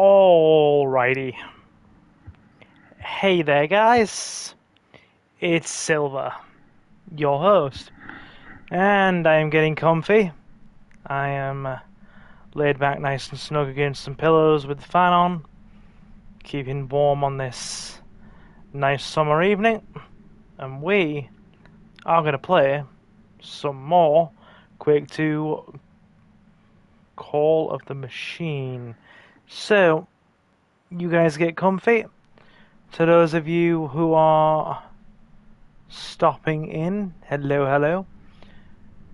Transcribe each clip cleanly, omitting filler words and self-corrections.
Alrighty. Hey there, guys. It's Silver, your host, and I am getting comfy. I am laid back nice and snug against some pillows with the fan on, keeping warm on this nice summer evening, and we are going to play some more Quake 2 Call of the Machine. So, you guys get comfy. To those of you who are stopping in, hello.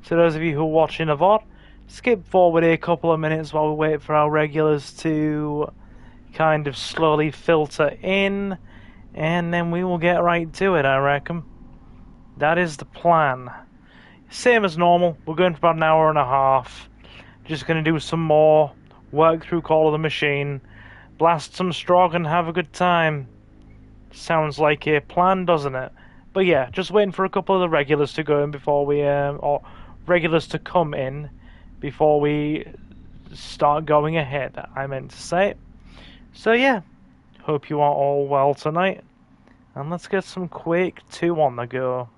To those of you who are watching the VOD, skip forward a couple of minutes while we wait for our regulars to kind of slowly filter in, and then we will get right to it, I reckon. That is the plan. Same as normal, we're going for about an hour and a half. Just going to do some more, work through Call of the Machine, blast some Strog and have a good time. Sounds like a plan, doesn't it? But yeah, just waiting for a couple of the regulars to go in before we, or regulars to come in before we start going ahead, I meant to say. So yeah, hope you are all well tonight, and let's get some Quake 2 on the go.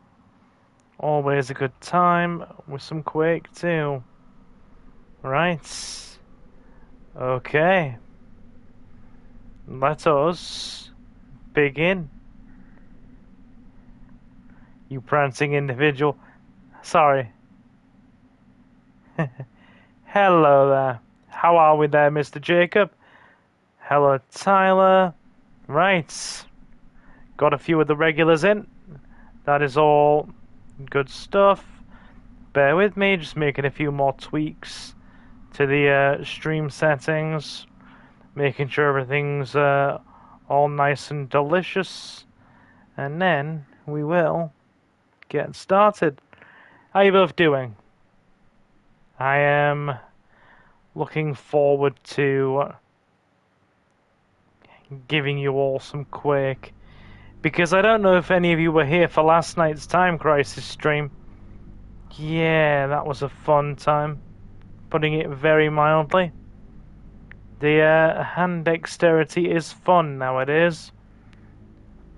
Always a good time with some Quake 2. Right. Okay. Let us begin. You prancing individual. Sorry. Hello there. How are we there, Mr. Jacob? Hello, Tyler. Right. Got a few of the regulars in. That is all good stuff. Bear with me, just making a few more tweaks to the stream settings. Making sure everything's all nice and delicious. And then we will get started. How you both doing? I am looking forward to giving you all some Quake, because I don't know if any of you were here for last night's Time Crisis stream. Yeah, that was a fun time, putting it very mildly. The hand dexterity is fun nowadays.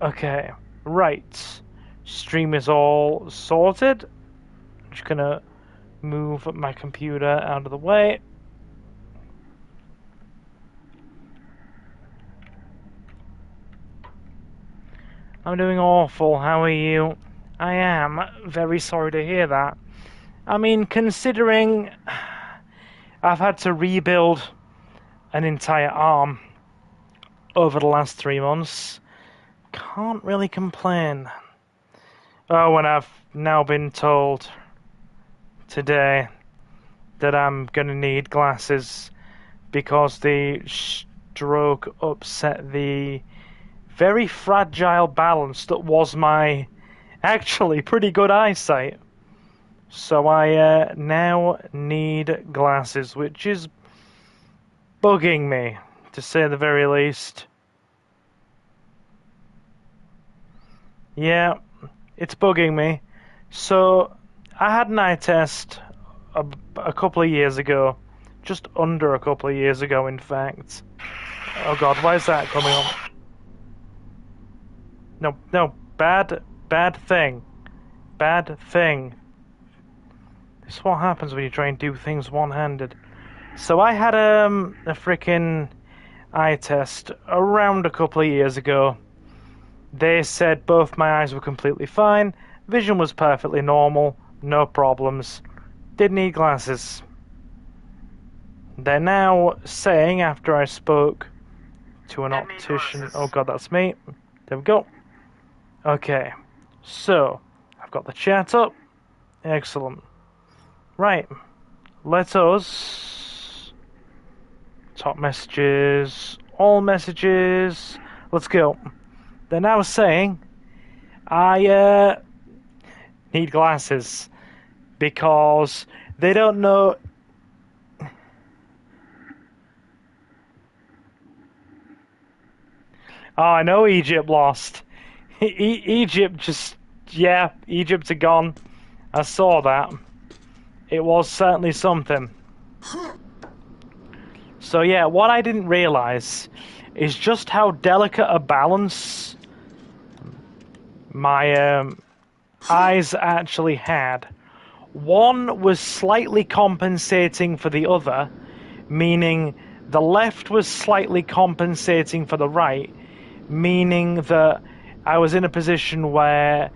Okay, right. Stream is all sorted. I'm just gonna move my computer out of the way. I'm doing awful. How are you? I am very sorry to hear that. I mean, considering I've had to rebuild an entire arm over the last 3 months, can't really complain. Oh, and I've now been told today that I'm gonna need glasses because the stroke upset the very fragile balance that was my actually pretty good eyesight. So I now need glasses, which is bugging me, to say the very least. Yeah, it's bugging me. So, I had an eye test a couple of years ago. Just under a couple of years ago, in fact. Oh god, why is that coming on? No, bad thing. Bad thing. This is what happens when you try and do things one-handed. So I had a freaking eye test around a couple of years ago. They said both my eyes were completely fine, vision was perfectly normal, no problems, didn't need glasses. They're now saying, after I spoke to an optician... Oh god, that's me. There we go. Okay, so I've got the chat up. Excellent. Right, let us... Top messages, all messages, let's go. They're now saying I need glasses because they don't know... Oh, I know Egypt lost. Egypt just... Yeah, Egypt are gone. I saw that. It was certainly something. So yeah, what I didn't realise is just how delicate a balance my eyes actually had. One was slightly compensating for the other, meaning the left was slightly compensating for the right, meaning that I was in a position where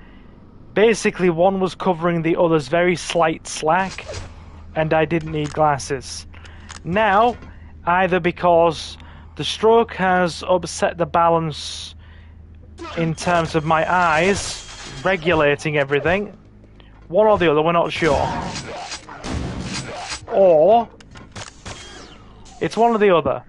basically one was covering the other's very slight slack, and I didn't need glasses. Now, either because the stroke has upset the balance in terms of my eyes, regulating everything, one or the other, we're not sure. Or, it's one or the other.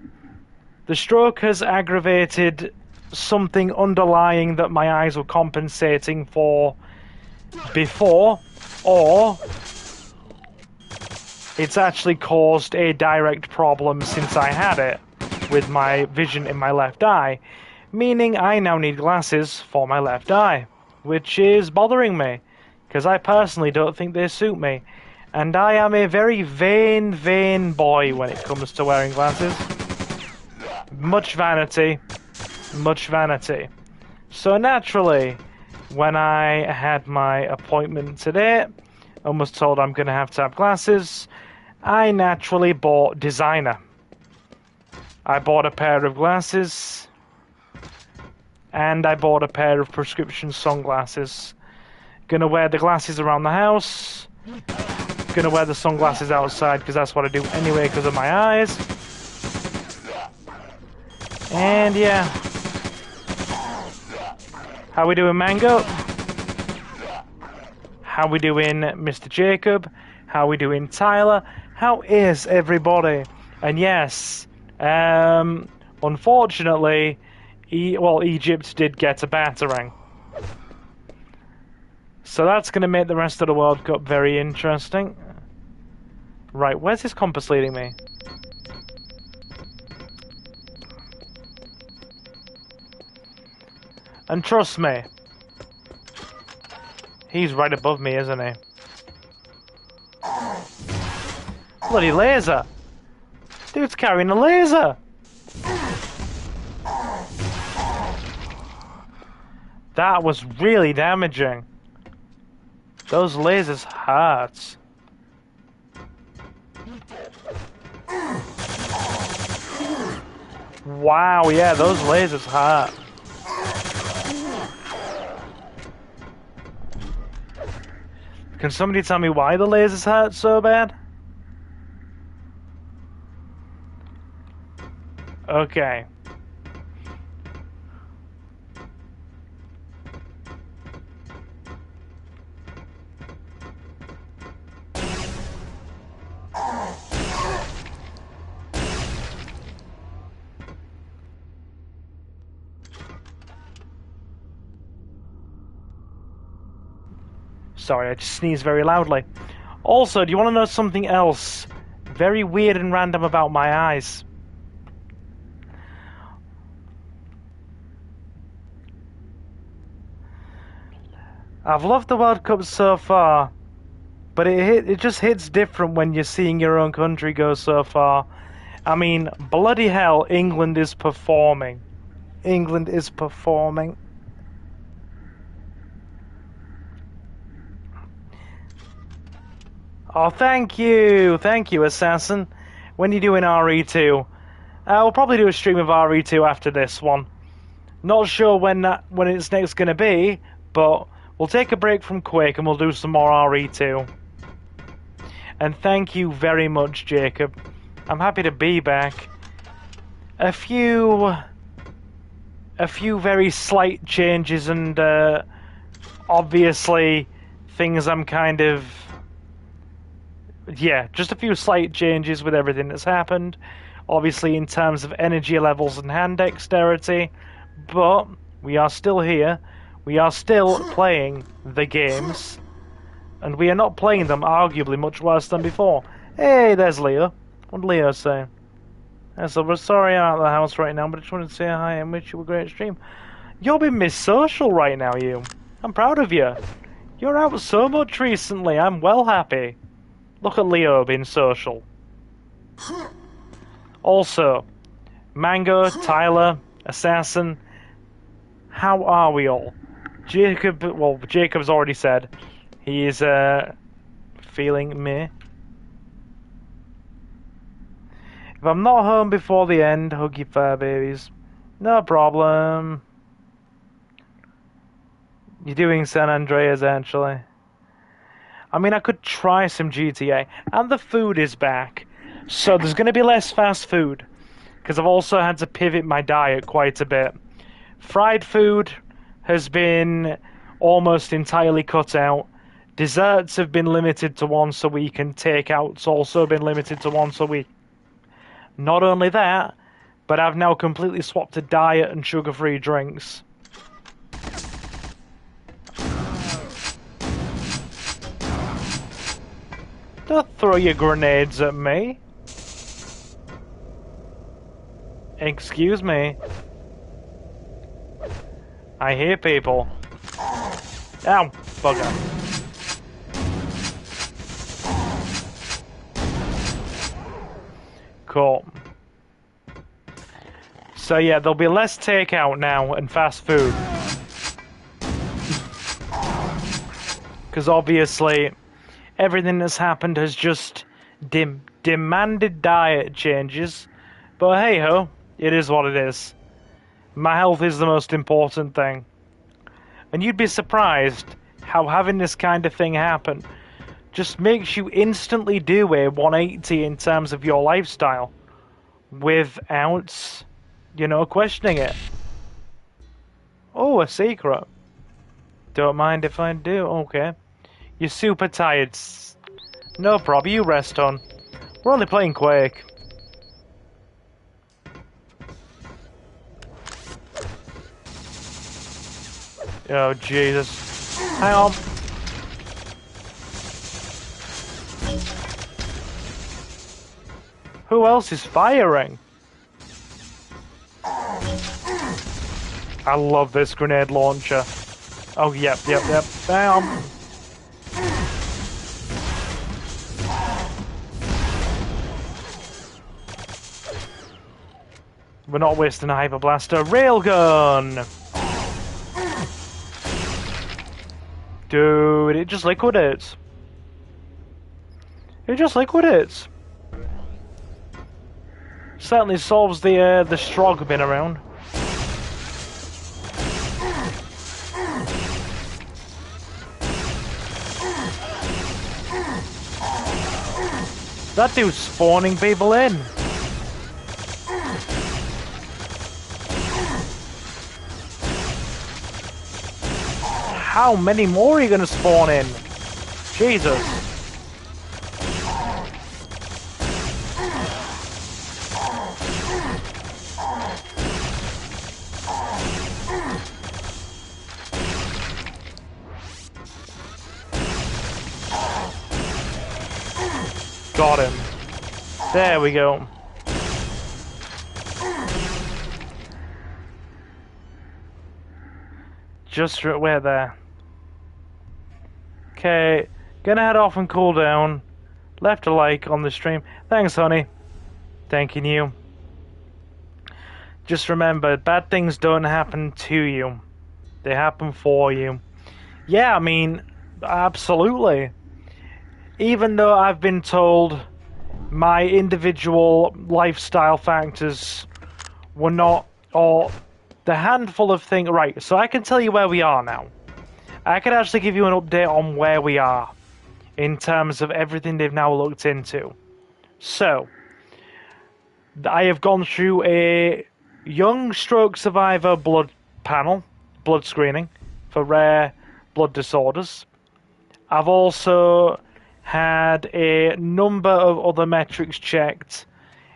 The stroke has aggravated something underlying that my eyes were compensating for before, or it's actually caused a direct problem since I had it with my vision in my left eye, meaning I now need glasses for my left eye, which is bothering me, because I personally don't think they suit me, and I am a very vain boy when it comes to wearing glasses. Much vanity. So naturally, when I had my appointment today and was told I'm going to have glasses, I naturally bought designer. I bought a pair of glasses, and I bought a pair of prescription sunglasses. Gonna wear the glasses around the house, gonna wear the sunglasses outside because that's what I do anyway because of my eyes. And yeah. How we doing, Mango? How we doing, Mr. Jacob? How we doing, Tyler? How is everybody? And yes, unfortunately, Egypt did get a battering. So that's going to make the rest of the World Cup very interesting. Right, where's this compass leading me? And trust me, he's right above me, isn't he? Bloody laser! Dude's carrying a laser! That was really damaging. Those lasers hurt. Wow, yeah, those lasers hurt. Can somebody tell me why the lasers hurt so bad? Okay. Sorry, I just sneezed very loudly. Also, do you want to know something else very weird and random about my eyes? I've loved the World Cup so far, but it just hits different when you're seeing your own country go so far. I mean, bloody hell, England is performing. England is performing. Oh, thank you, Assassin. When are you doing RE2? We'll probably do a stream of RE2 after this one. Not sure when it's next going to be, but we'll take a break from Quake and we'll do some more RE2. And thank you very much, Jacob. I'm happy to be back. A few very slight changes and obviously things I'm kind of... Yeah, just a few slight changes with everything that's happened. Obviously in terms of energy levels and hand dexterity. But we are still here. We are still playing the games. And we are not playing them arguably much worse than before. Hey, there's Leo. What did Leo say? Yeah, so we're sorry I'm out of the house right now, but I just wanted to say hi and wish you a great stream. You're being Miss Social right now, you. I'm proud of you. You're out so much recently. I'm well happy. Look at Leo being social. Also, Mango, Tyler, Assassin, how are we all? Jacob, well, Jacob's already said he is feeling meh. If I'm not home before the end, hug your fur babies. No problem. You're doing San Andreas, actually. I mean, I could try some GTA. And the food is back. So there's going to be less fast food. Because I've also had to pivot my diet quite a bit. Fried food has been almost entirely cut out. Desserts have been limited to once a week. And takeouts also been limited to once a week. Not only that, but I've now completely swapped to diet and sugar-free drinks. Don't throw your grenades at me. Excuse me. I hear people. Ow, bugger. Cool. So yeah, there'll be less takeout now and fast food. Because obviously, everything that's happened has just demanded diet changes. But hey ho, it is what it is. My health is the most important thing. And you'd be surprised how having this kind of thing happen just makes you instantly do a 180 in terms of your lifestyle. Without, questioning it. Oh, a secret. Don't mind if I do, okay. You're super tired. No problem, you rest on. We're only playing Quake. Oh, Jesus. Hang on. Who else is firing? I love this grenade launcher. Oh, yep. Bam. We're not wasting a hyper blaster. Railgun! Dude, it just liquidates. It just liquidates. Certainly solves the strog bin around. That dude's spawning people in. How many more are you gonna spawn in? Jesus. Got him. There we go. Just where there. Okay, gonna head off and cool down. Left a like on the stream. Thanks, honey. Thanking you. Just remember, bad things don't happen to you. They happen for you. Yeah, I mean, absolutely. Even though I've been told my individual lifestyle factors were not, or the handful of things... Right, so I can tell you where we are now. I can actually give you an update on where we are in terms of everything they've now looked into. So, I have gone through a young stroke survivor blood screening for rare blood disorders. I've also had a number of other metrics checked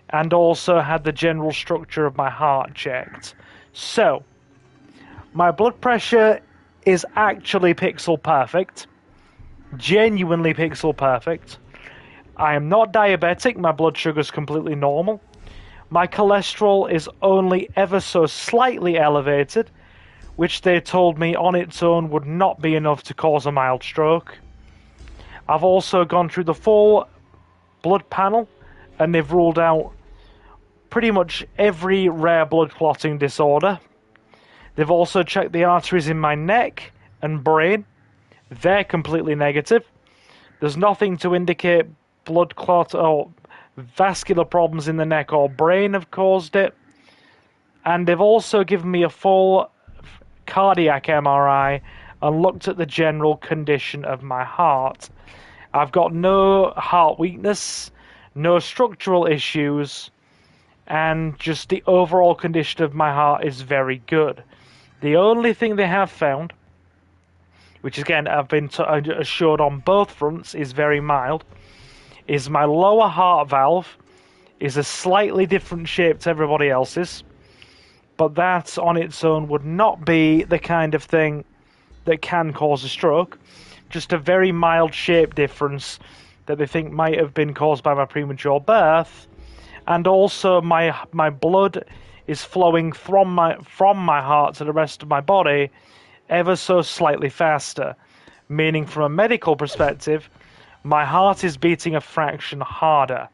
and also had the general structure of my heart checked. So, my blood pressure is actually pixel perfect. Genuinely pixel perfect. I am not diabetic, my blood sugar is completely normal. My cholesterol is only ever so slightly elevated, which they told me on its own would not be enough to cause a mild stroke. I've also gone through the full blood panel, and they've ruled out pretty much every rare blood clotting disorder. They've also checked the arteries in my neck and brain. They're completely negative. There's nothing to indicate blood clot or vascular problems in the neck or brain have caused it. And they've also given me a full cardiac MRI and looked at the general condition of my heart. I've got no heart weakness, no structural issues, and just the overall condition of my heart is very good. The only thing they have found, which again I've been assured on both fronts is very mild, is my lower heart valve is a slightly different shape to everybody else's, but that on its own would not be the kind of thing that can cause a stroke. Just a very mild shape difference that they think might have been caused by my premature birth, and also my blood is flowing from my heart to the rest of my body ever so slightly faster, meaning from a medical perspective, my heart is beating a fraction harder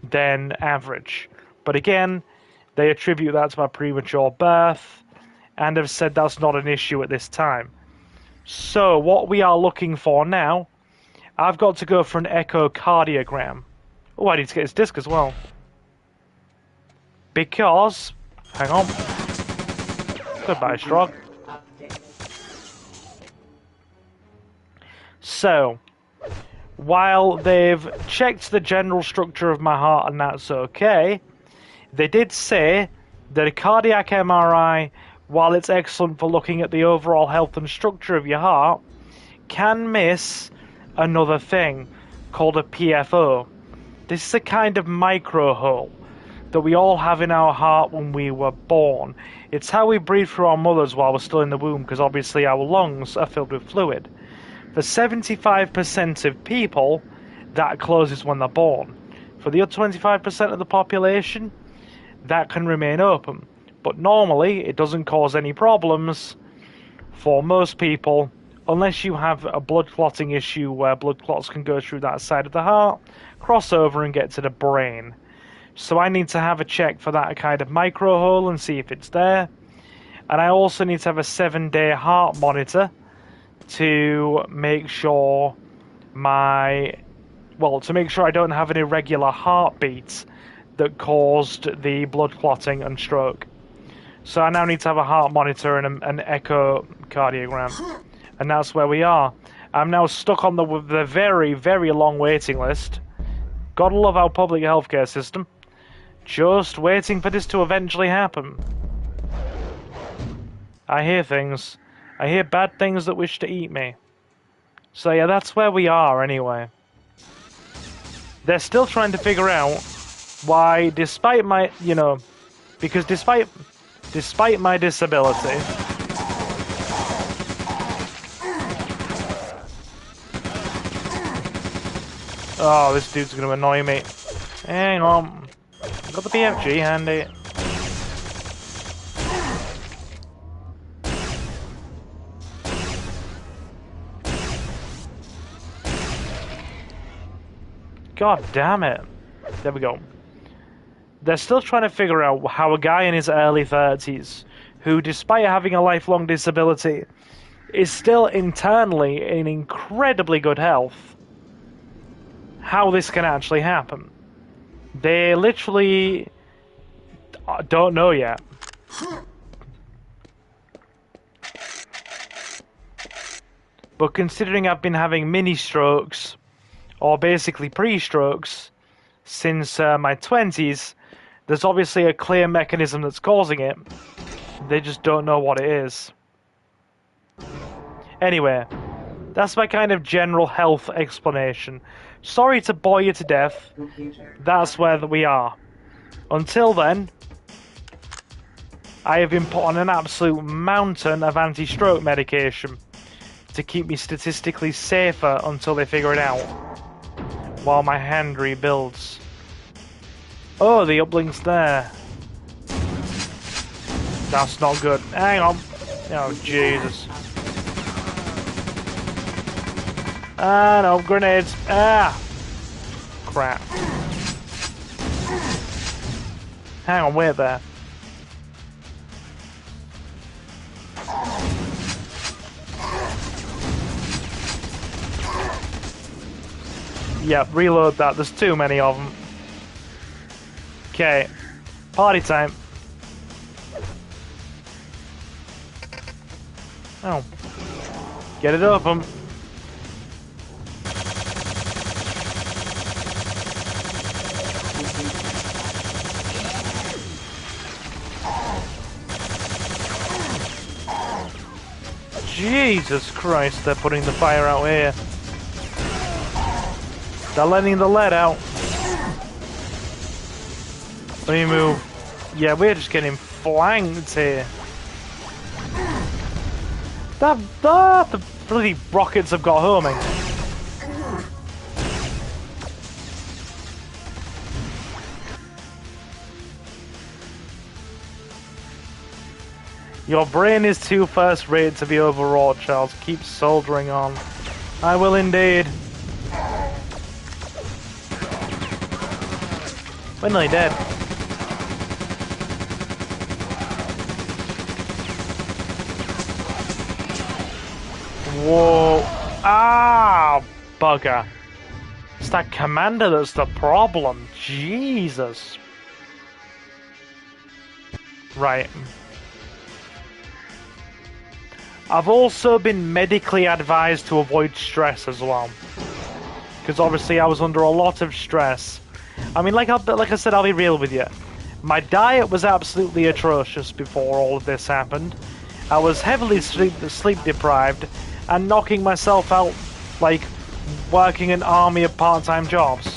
than average. But again, they attribute that to my premature birth and have said that's not an issue at this time. So what we are looking for now, I've got to go for an echocardiogram. Oh, I need to get this disc as well. Because, hang on. Goodbye, Strog. So, while they've checked the general structure of my heart and that's okay, they did say that a cardiac MRI, while it's excellent for looking at the overall health and structure of your heart, can miss another thing called a PFO. This is a kind of micro hole that we all have in our heart when we were born. It's how we breathe through our mothers while we're still in the womb, because obviously our lungs are filled with fluid. For 75% of people, that closes when they're born. For the other 25% of the population, that can remain open. But normally, it doesn't cause any problems for most people, unless you have a blood clotting issue where blood clots can go through that side of the heart, cross over and get to the brain. So I need to have a check for that kind of micro hole and see if it's there. And I also need to have a 7-day heart monitor to make sure I don't have an irregular heartbeat that caused the blood clotting and stroke. So I now need to have a heart monitor and an echocardiogram. And that's where we are. I'm now stuck on the very, very long waiting list. Gotta love our public healthcare system. Just waiting for this to eventually happen. I hear things. I hear bad things that wish to eat me. So yeah, that's where we are anyway. They're still trying to figure out why, despite my, because despite my disability, oh, this dude's gonna annoy me. Hang on. I've got the BFG handy. God damn it. There we go. They're still trying to figure out how a guy in his early 30s, who despite having a lifelong disability, is still internally in incredibly good health, how this can actually happen. They literally don't know yet. But considering I've been having mini strokes, or basically pre-strokes, since my 20s, there's obviously a clear mechanism that's causing it. They just don't know what it is. Anyway, that's my kind of general health explanation. Sorry to bore you to death. That's where we are. Until then, I have been put on an absolute mountain of anti-stroke medication to keep me statistically safer until they figure it out, while my hand rebuilds. Oh, the uplink's there. That's not good. Hang on. Oh, Jesus. Ah, no, grenades. Ah! Crap. Hang on, wait there. Yep, reload that. There's too many of them. Okay. Party time. Oh. Get it open. Jesus Christ, they're putting the fire out here. They're letting the lead out. Let me move. Yeah, we're just getting flanked here. The bloody rockets have got homing. Your brain is too first-rate to be overwrought, Charles. Keep soldiering on. I will indeed. We're nearly dead. Whoa. Ah, bugger. It's that commander that's the problem. Jesus. Right. I've also been medically advised to avoid stress as well. Because obviously I was under a lot of stress. I mean, like I said, I'll be real with you. My diet was absolutely atrocious before all of this happened. I was heavily sleep deprived and knocking myself out, like, working an army of part-time jobs.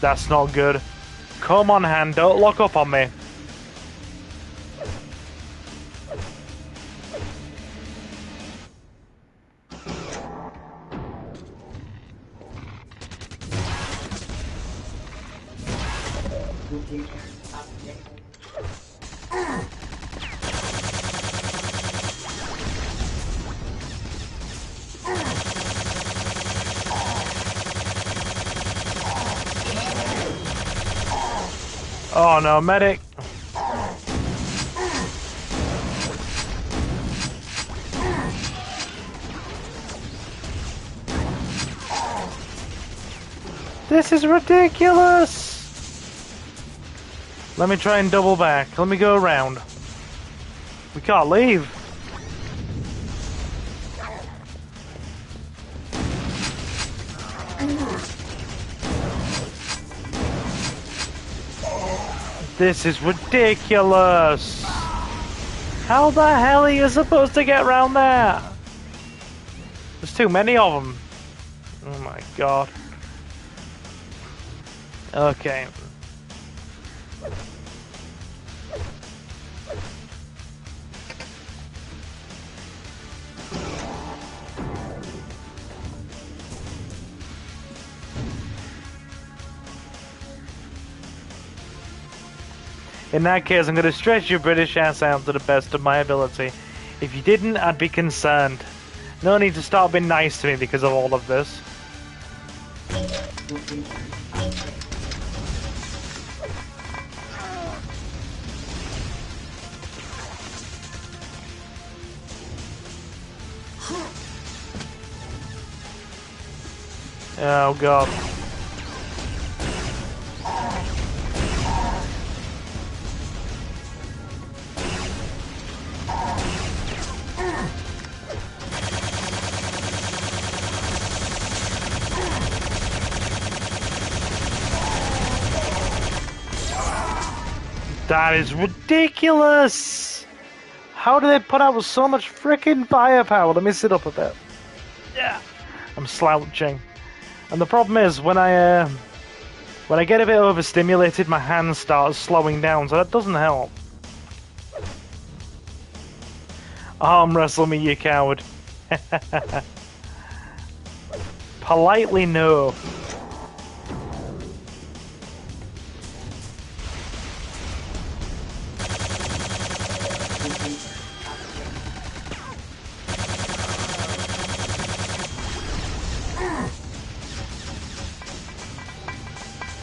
That's not good. Come on, hand, don't lock up on me. Oh no, medic! This is ridiculous! Let me try and double back. Let me go around. We can't leave. This is ridiculous! How the hell are you supposed to get around there? There's too many of them. Oh my god. Okay. In that case, I'm going to stretch your British ass out to the best of my ability. If you didn't, I'd be concerned. No need to start being nice to me because of all of this. Oh god. That is ridiculous! How do they put out with so much freaking firepower? Let me sit up a bit. Yeah, I'm slouching. And the problem is, when I get a bit overstimulated, my hand starts slowing down, so that doesn't help. Arm wrestle me, you coward. Politely no.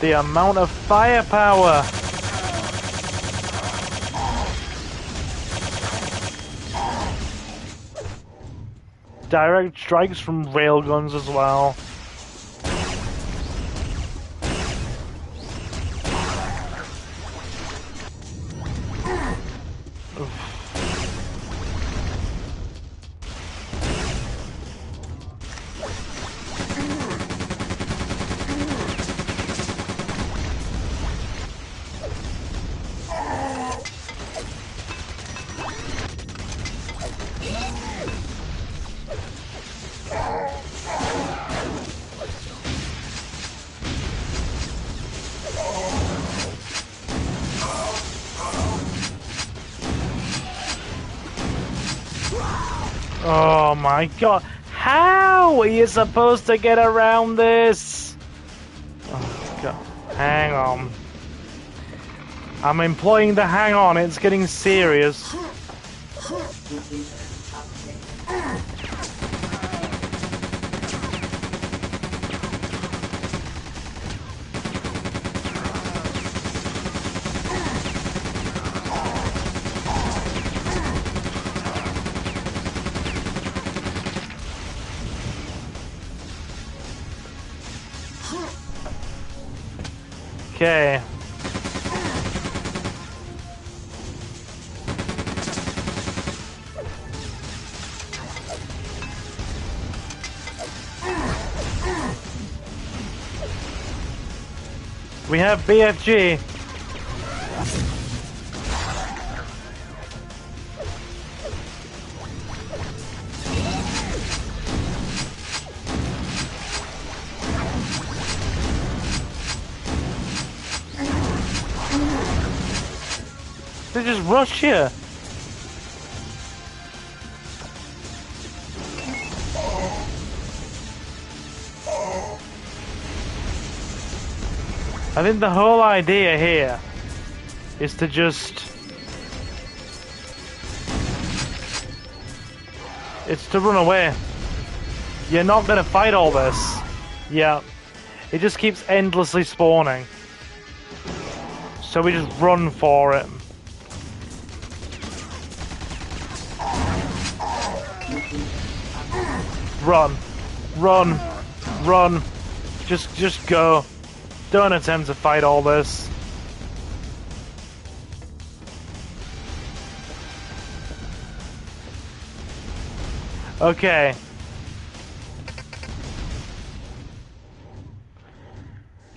The amount of firepower! Direct strikes from railguns as well. Oh my god, how are you supposed to get around this? Oh god, hang on. I'm employing the hang on, it's getting serious. Okay. We have BFG. They just rush here. I think the whole idea here is to just... It's to run away. You're not gonna fight all this. Yeah. It just keeps endlessly spawning. So we just run for it. Run. Run. Run. Just go. Don't attempt to fight all this. Okay.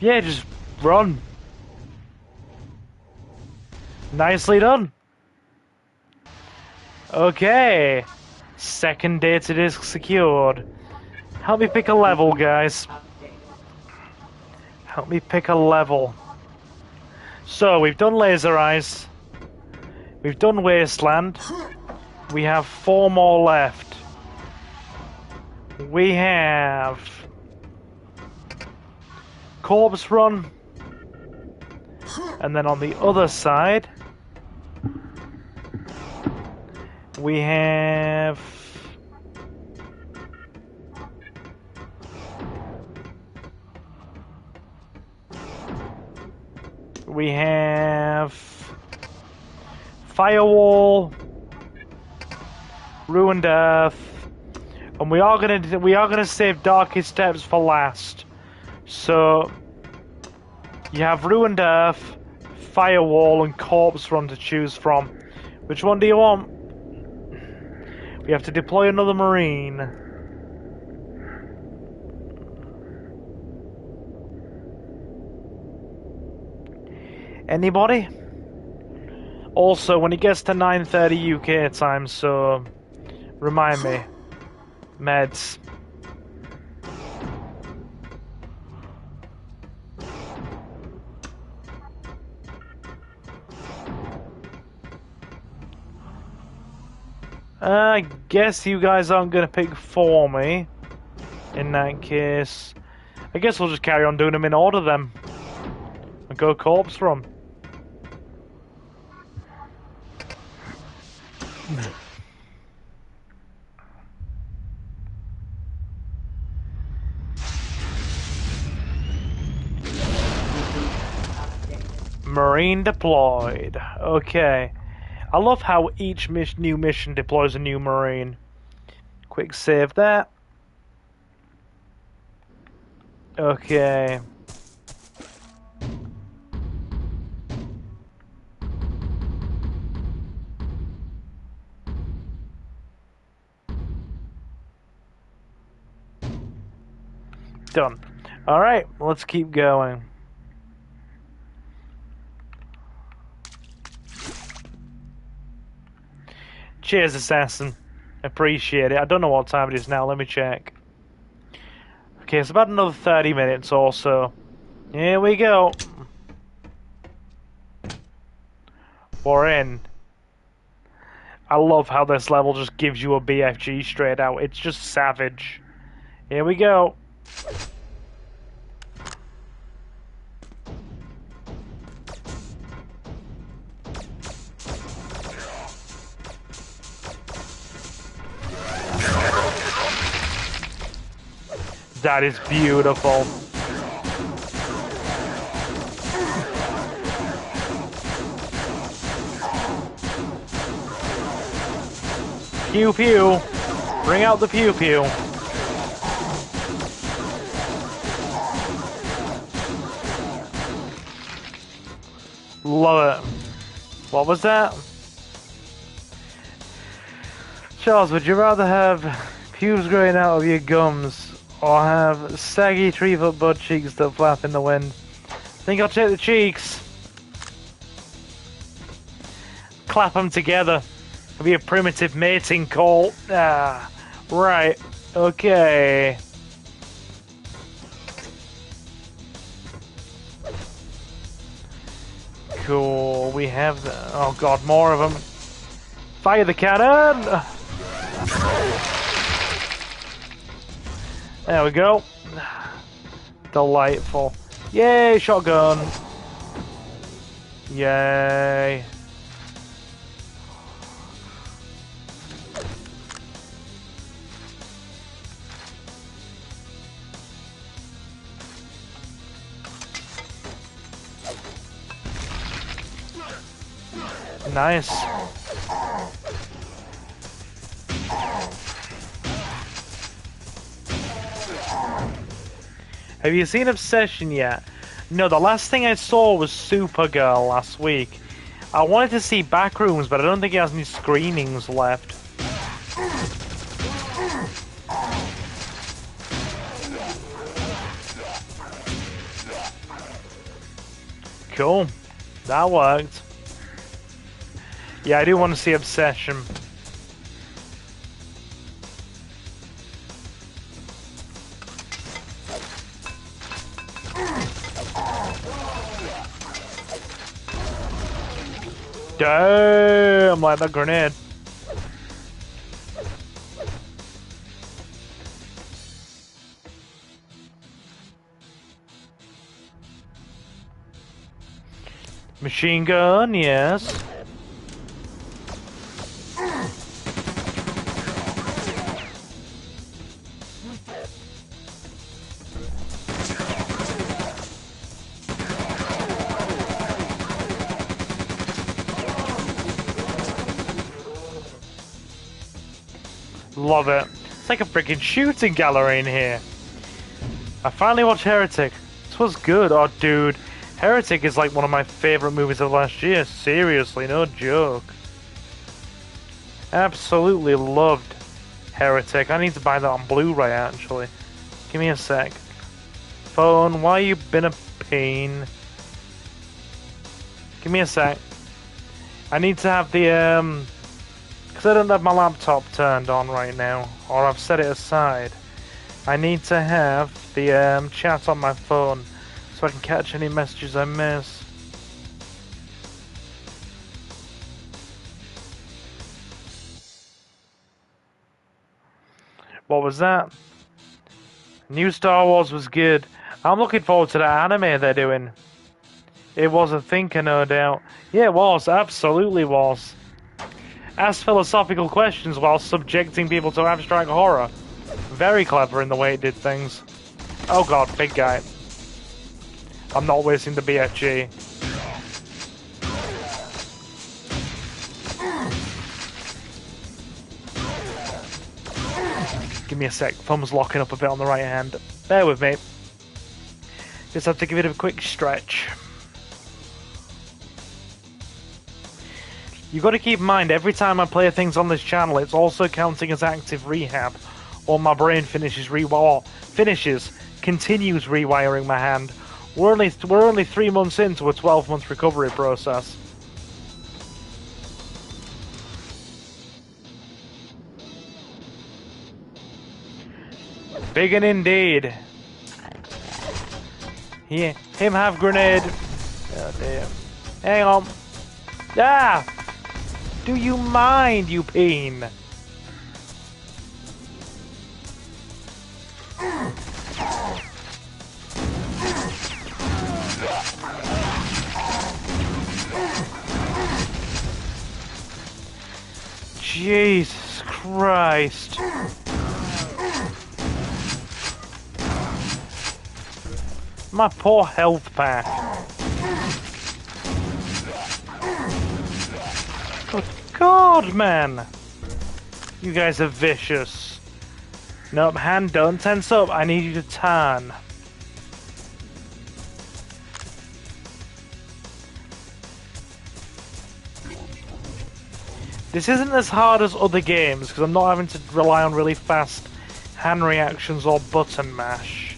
Yeah, just run. Nicely done. Okay. Second data disk secured. Help me pick a level, guys. Help me pick a level. So, we've done Laser Eyes. We've done Wasteland. We have 4 more left. We have... Corpse Run. And then on the other side... We have... We have Firewall, Ruined Earth, and we are gonna save Darkest Steps for last. So you have Ruined Earth, Firewall, and Corpse Run to choose from. Which one do you want? We have to deploy another Marine. Anybody? Also, when it gets to 9:30 UK time, so remind me. Meds. I guess you guys aren't gonna pick for me. In that case, I guess we'll just carry on doing them in order then. And go Corpse Run. Marine deployed. Okay. I love how each new mission deploys a new Marine. Quick save that. Okay. Done. Alright, let's keep going. Cheers, Assassin. Appreciate it. I don't know what time it is now. Let me check. Okay, it's about another 30 minutes or so. Here we go. We're in. I love how this level just gives you a BFG straight out. It's just savage. Here we go. That is beautiful. Pew pew. Bring out the pew pew. Love it. What was that? Charles, would you rather have pubes growing out of your gums or have saggy 3-foot butt cheeks that flap in the wind? I think I'll take the cheeks. Clap them together. It'll be a primitive mating call. Ah, right. Okay. Cool. We have the... Oh god, more of them. Fire the cannon! There we go. Delightful. Yay, shotgun. Yay. Nice. Have you seen Obsession yet? No, the last thing I saw was Supergirl last week. I wanted to see Backrooms, but I don't think it has any screenings left. Cool. That worked. Yeah, I do want to see Obsession. Damn, like that grenade. Machine gun, yes. Love it. It's like a freaking shooting gallery in here. I finally watched Heretic. This was good. Oh, dude. Heretic is like one of my favorite movies of last year. Seriously, no joke. Absolutely loved Heretic. I need to buy that on Blu-ray, actually. Give me a sec. Phone, why you been a pain? Give me a sec. I need to have the, because I don't have my laptop turned on right now, or I've set it aside. I need to have the chat on my phone so I can catch any messages I miss. What was that? New Star Wars was good. I'm looking forward to that anime they're doing. It was a thinker, no doubt. Yeah, it was. Absolutely was. Asked philosophical questions while subjecting people to abstract horror. Very clever in the way it did things. Oh god, big guy. I'm not wasting the BFG. Give me a sec. Thumb's locking up a bit on the right hand. Bear with me. Just have to give it a quick stretch. You've got to keep in mind, every time I play things on this channel, it's also counting as active rehab, or my brain continues rewiring my hand. We're only 3 months into a 12-month recovery process. Big and indeed. Here, him have grenade. Oh dear. Hang on. Ah! Do you mind, you peen? Jesus Christ. My poor health pack. Good God, man! You guys are vicious. Nope, hand, don't tense up. I need you to turn. This isn't as hard as other games, because I'm not having to rely on really fast hand reactions or button mash.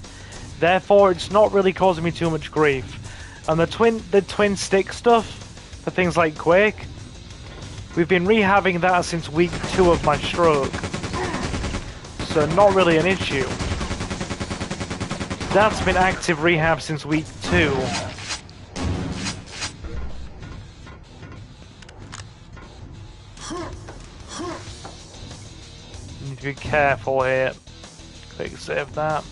Therefore, it's not really causing me too much grief. And the twin stick stuff, for things like Quake, we've been rehabbing that since week 2 of my stroke. So not really an issue. That's been active rehab since week 2. Need to be careful here. Quick save that.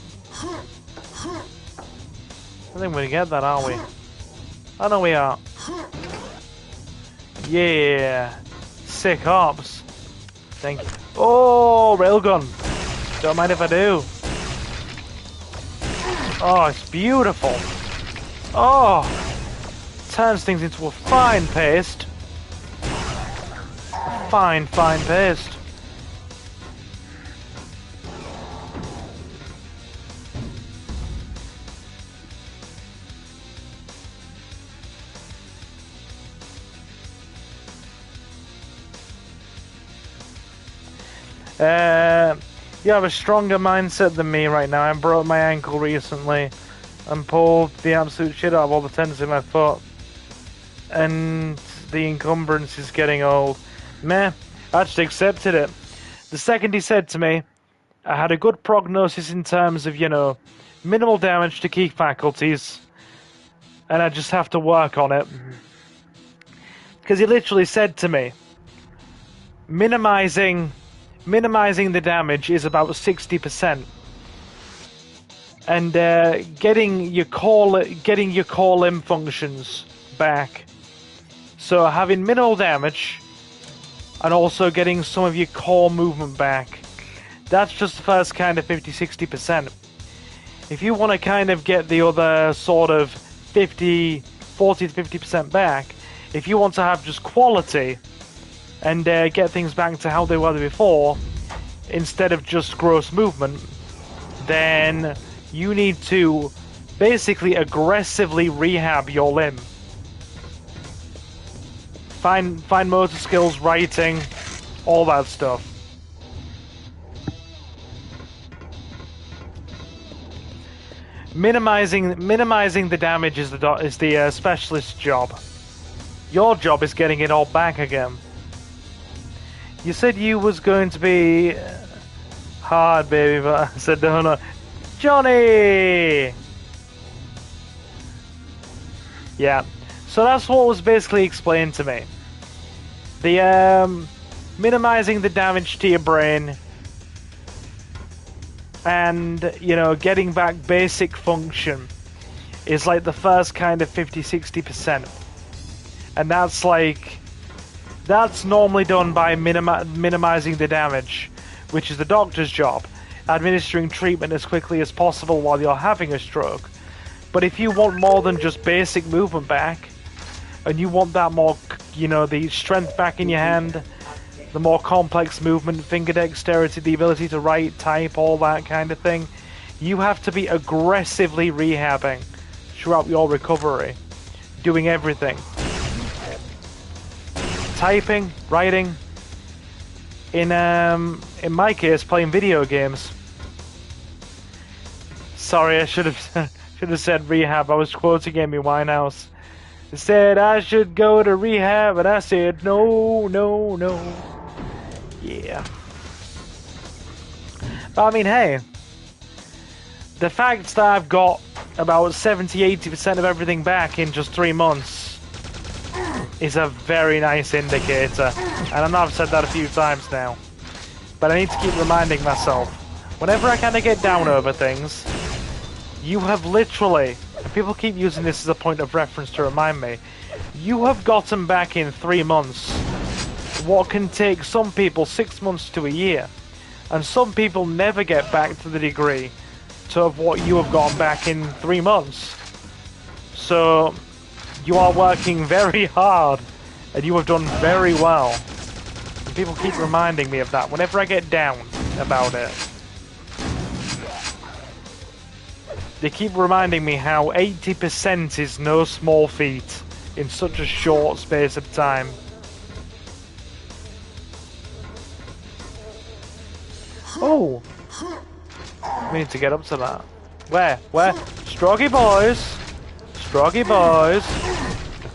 I think we're gonna get that, aren't we? I know we are. Yeah. Sick ops. Thank you. Oh, railgun. Don't mind if I do. Oh, it's beautiful. Oh, turns things into a fine paste. A fine paste. You have a stronger mindset than me right now. I broke my ankle recently and pulled the absolute shit out of all the tendons in my foot. And the encumbrance is getting old. Meh, I just accepted it. The second he said to me, I had a good prognosis in terms of, you know, minimal damage to key faculties. And I just have to work on it. Because he literally said to me, minimizing the damage is about 60%, and getting your core limb functions back. So having minimal damage and also getting some of your core movement back, that's just the first kind of 50-60%. If you want to kind of get the other sort of 40 to 50% back, if you want to have just quality and get things back to how they were before, instead of just gross movement, then you need to basically aggressively rehab your limb. Find motor skills, writing, all that stuff. Minimizing the damage is the specialist's job. Your job is getting it all back again. You said you was going to be hard, baby, but I said no. Johnny! Yeah, so that's what was basically explained to me. The minimizing the damage to your brain and, you know, getting back basic function is like the first kind of 50-60%. And that's normally done by minimizing the damage, which is the doctor's job, administering treatment as quickly as possible while you're having a stroke. But if you want more than just basic movement back, and you want that more, you know, the strength back in your hand, the more complex movement, finger dexterity, the ability to write, type, all that kind of thing. You have to be aggressively rehabbing throughout your recovery, doing everything. Typing, writing, in my case, playing video games. Sorry, I should have said rehab. I was quoting Amy Winehouse. It said I should go to rehab, and I said no, no, no. Yeah. But I mean, hey, the fact that I've got about 70-80% of everything back in just 3 months is a very nice indicator. And I know I've said that a few times now, but I need to keep reminding myself. Whenever I kind of get down over things, you have literally, and people keep using this as a point of reference to remind me, you have gotten back in 3 months what can take some people 6 months to a year, and some people never get back to the degree of what you have gotten back in 3 months. So you are working very hard, and you have done very well. And people keep reminding me of that whenever I get down about it. They keep reminding me how 80% is no small feat in such a short space of time. Oh! We need to get up to that. Where? Where? Stroggy boys! Stroggy boys!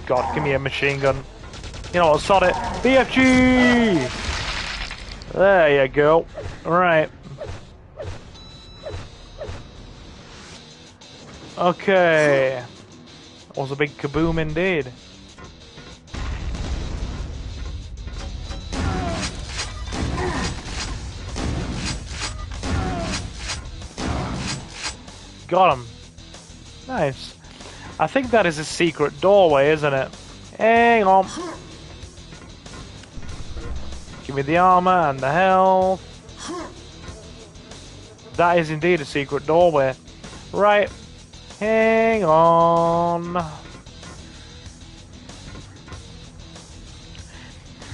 God, give me a machine gun. You know what, sod it. BFG! There you go. Alright. Okay. That was a big kaboom indeed. Got him. Nice. I think that is a secret doorway, isn't it? Hang on. Give me the armor and the health. That is indeed a secret doorway. Right. Hang on.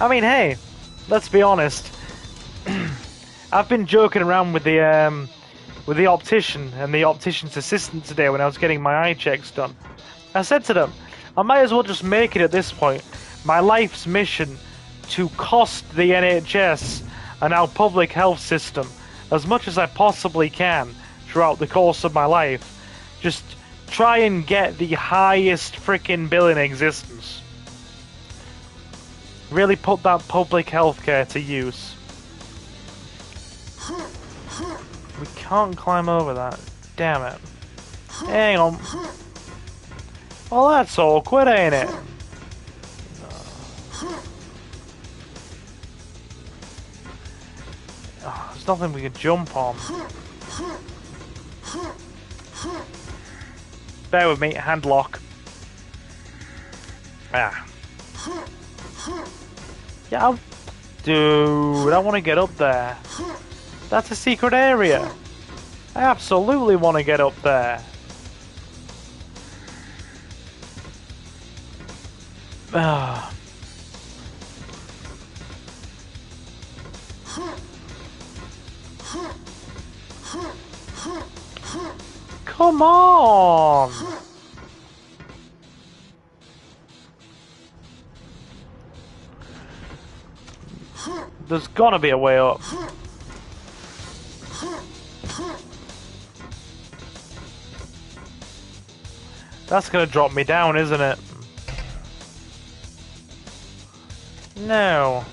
I mean, hey, let's be honest. I've been joking around with the optician and the optician's assistant today when I was getting my eye checks done. I said to them, I might as well just make it at this point my life's mission to cost the NHS and our public health system as much as I possibly can throughout the course of my life. Just try and get the highest freaking bill in existence. Really put that public healthcare to use. We can't climb over that. Damn it. Hang on. Well, that's awkward, ain't it? Oh, there's nothing we can jump on. Bear with me, hand lock. Ah. Yeah, dude, I want to get up there. That's a secret area. I absolutely want to get up there. Ah. Come on! There's gotta be a way up. That's gonna drop me down, isn't it? No.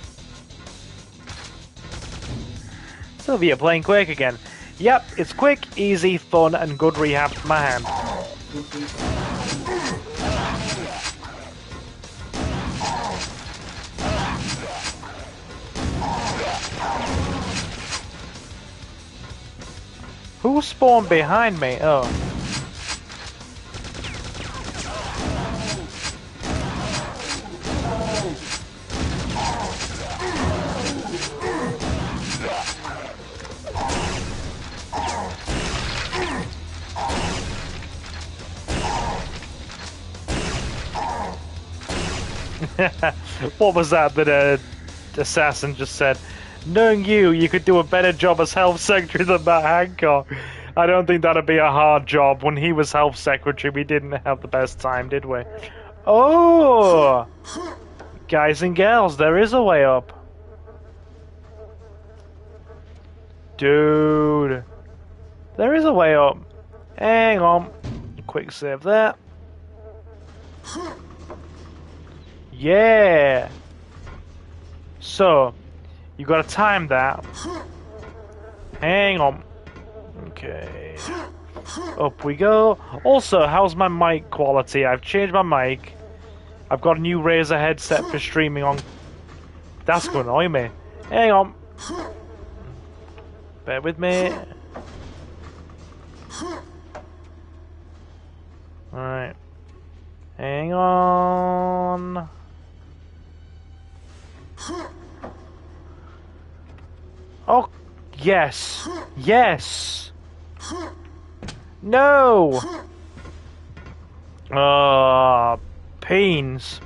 Sylvia playing Quake again. Yep, it's quick, easy, fun, and good rehab for my hand. Who spawned behind me? Oh. What was that? assassin just said, knowing you could do a better job as health secretary than Matt Hancock. I don't think that'd be a hard job. When he was health secretary, we didn't have the best time, did we? Oh! Guys and girls, there is a way up. Dude. There is a way up. Hang on. Quick save there. Yeah. So, you gotta time that. Hang on. Okay. Up we go. Also, how's my mic quality? I've changed my mic. I've got a new Razer headset for streaming on. That's gonna annoy me. Hang on. Bear with me. Alright. Hang on. Oh, yes. Yes. No. Pains.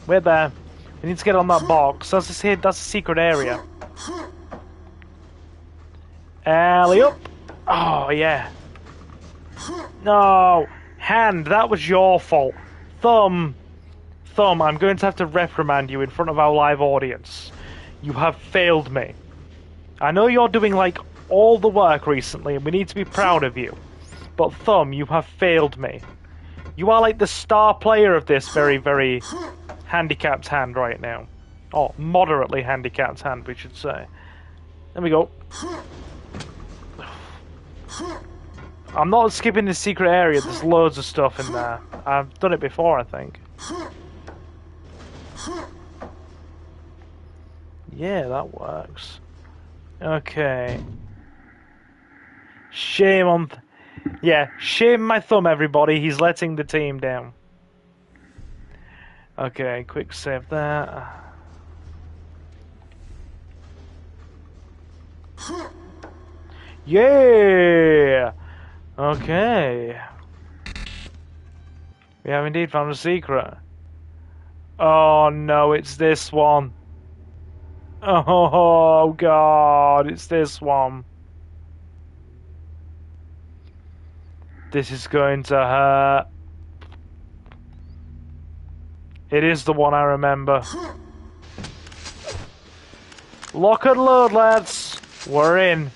We're there. We need to get on that box. That's a secret area. Alley up. Oh, yeah. No. Hand, that was your fault. Thumb, I'm going to have to reprimand you in front of our live audience. You have failed me. I know you're doing, like, all the work recently, and we need to be proud of you. But Thumb, you have failed me. You are, like, the star player of this very, very handicapped hand right now. Oh, moderately handicapped hand, we should say. There we go. I'm not skipping the secret area, there's loads of stuff in there. I've done it before, I think. Yeah, that works. Okay. Shame on... Yeah, shame my thumb, everybody. He's letting the team down. Okay, quick save that. Yeah! Okay. We have indeed found a secret. Oh no, it's this one. Oh god, it's this one. This is going to hurt. It is the one I remember. Lock and load, lads. We're in.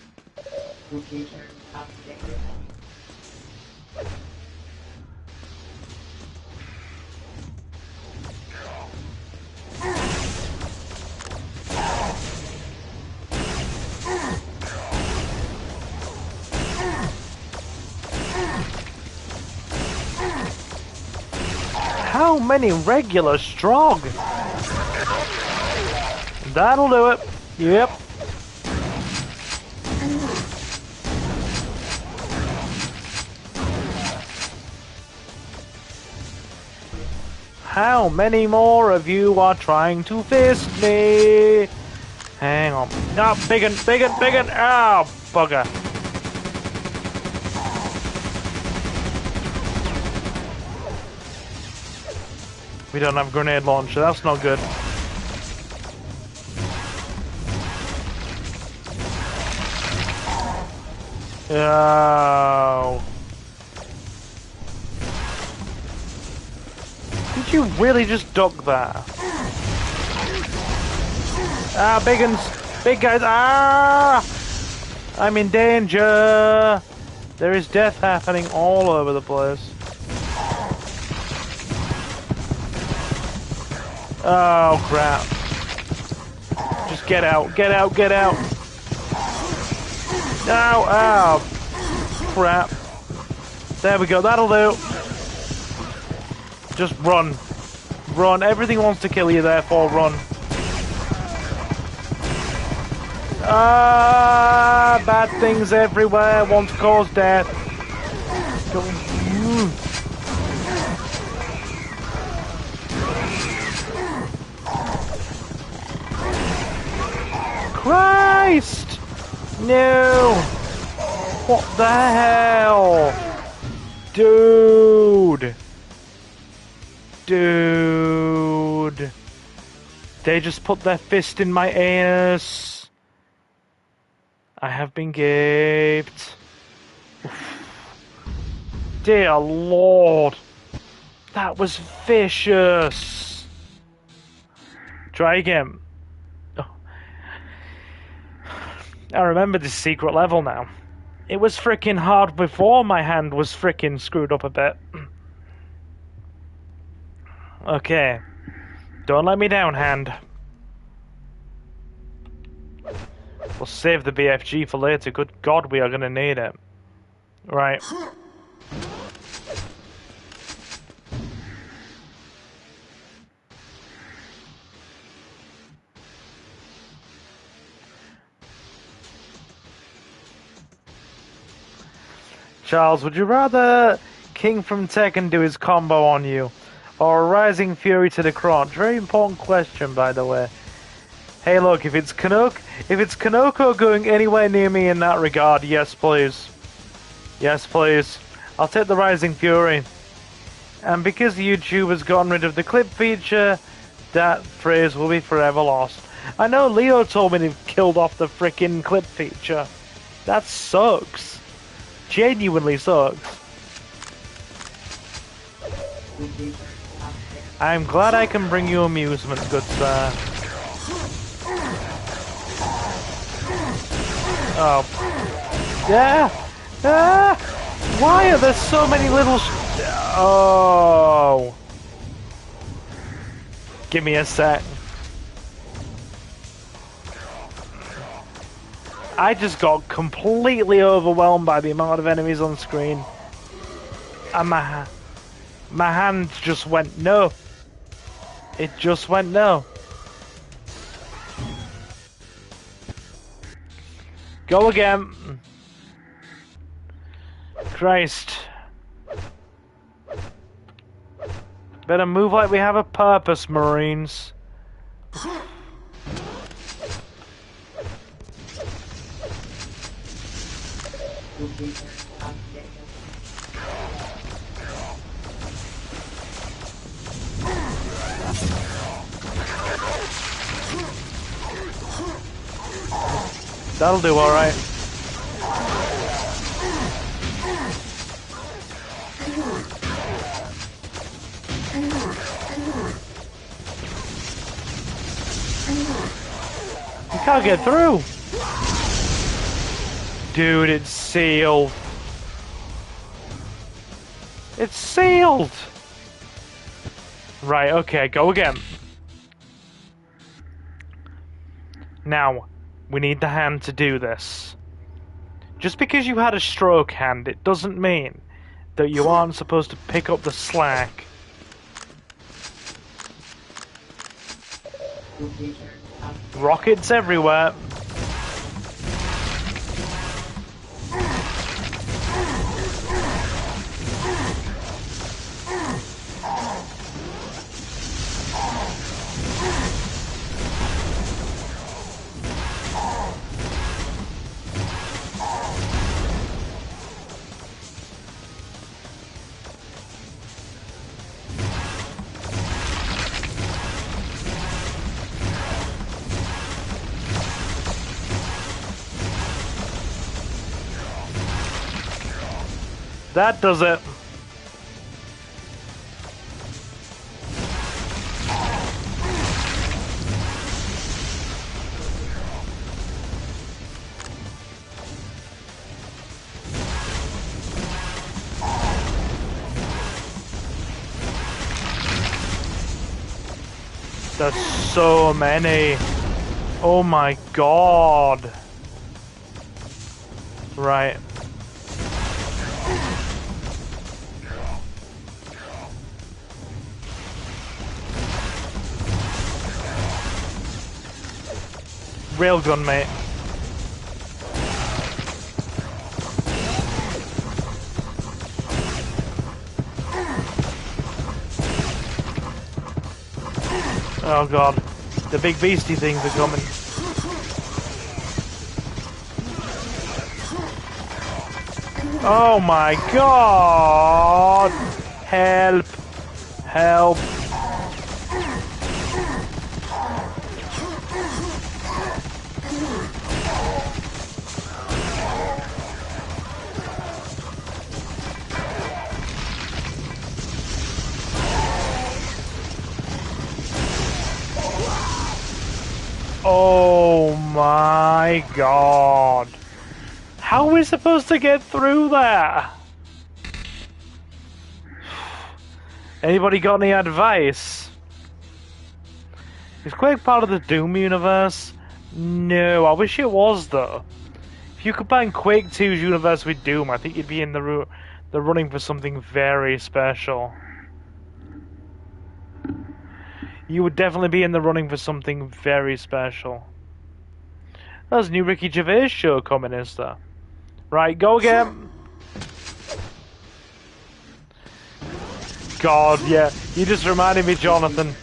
How many regular strong? That'll do it. Yep. How many more of you are trying to fist me? Hang on. No, big un. Ah, bugger. We don't have a grenade launcher, that's not good. Oh. Did you really just duck that? Ah, big uns! Big guys! Ah! I'm in danger! There is death happening all over the place. Oh crap. Just get out, get out, get out. No, oh crap. There we go, that'll do. Just run. Run. Everything wants to kill you, therefore run. Ah, bad things everywhere want to cause death. Christ! No! What the hell? Dude! Dude! They just put their fist in my anus. I have been gaped. Oof. Dear Lord. That was vicious. Try again. Oh. I remember this secret level now. It was freaking hard before my hand was freaking screwed up a bit. Okay. Don't let me down, hand. We'll save the BFG for later. Good God, we are gonna need it. Right. Charles, would you rather King from Tekken do his combo on you, or Rising Fury to the crotch? Very important question, by the way. Hey, look, if it's Kanoko going anywhere near me in that regard, yes, please. Yes, please. I'll take the Rising Fury. And because YouTube has gotten rid of the clip feature, that phrase will be forever lost. I know Leo told me they've killed off the frickin' clip feature. That sucks. Genuinely sucks. I'm glad I can bring you amusement, good sir. Oh. Yeah! Ah! Why are there so many little oh. Give me a sec. I just got completely overwhelmed by the amount of enemies on screen. And my hand just went no. It just went no. Go again. Christ. Better move like we have a purpose, Marines. That'll do alright. You can't get through. Dude, it's sealed. It's sealed. Right, okay, go again. Now, we need the hand to do this. Just because you had a stroke hand, it doesn't mean that you aren't supposed to pick up the slack. Rockets everywhere. That does it. There's so many. Oh my god. Right. Railgun, mate. Oh god, the big beastie things are coming. Oh my god! Help! Help! Oh my god. How are we supposed to get through that? Anybody got any advice? Is Quake part of the Doom universe? No, I wish it was though. If you combine Quake 2's universe with Doom, I think you'd be in the running for something very special. You would definitely be in the running for something very special. There's a new Ricky Gervais show coming, is there? Right, go again. God, yeah. You just reminded me, Jonathan.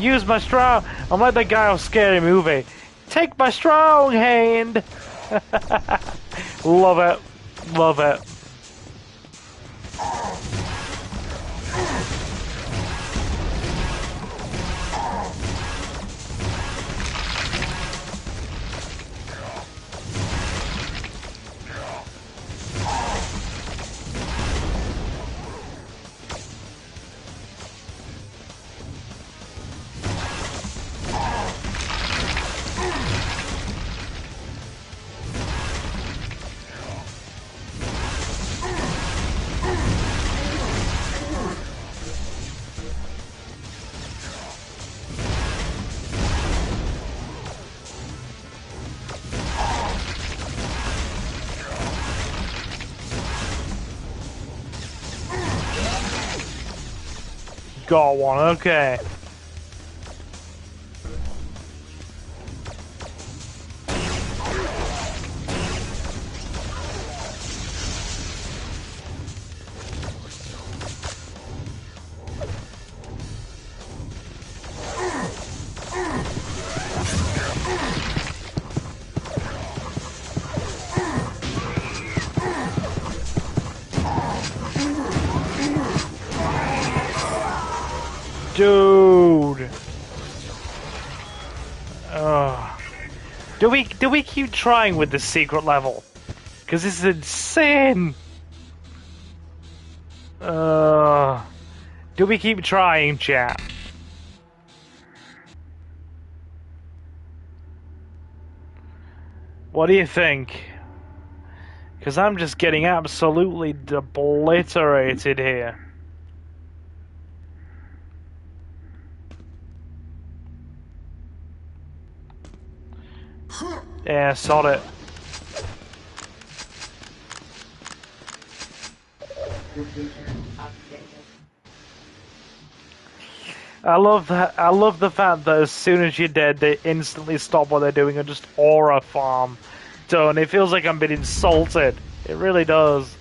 Use my strong... I'm like that guy off Scary Movie. Take my strong hand. Love it. Love it. Got one, okay. Dude. Do we keep trying with this secret level? Because this is insane. Do we keep trying, chat? What do you think? Because I'm just getting absolutely obliterated here. Yeah, sod it. I love the fact that as soon as you're dead, they instantly stop what they're doing and just aura farm. Don't. It feels like I'm being insulted. It really does.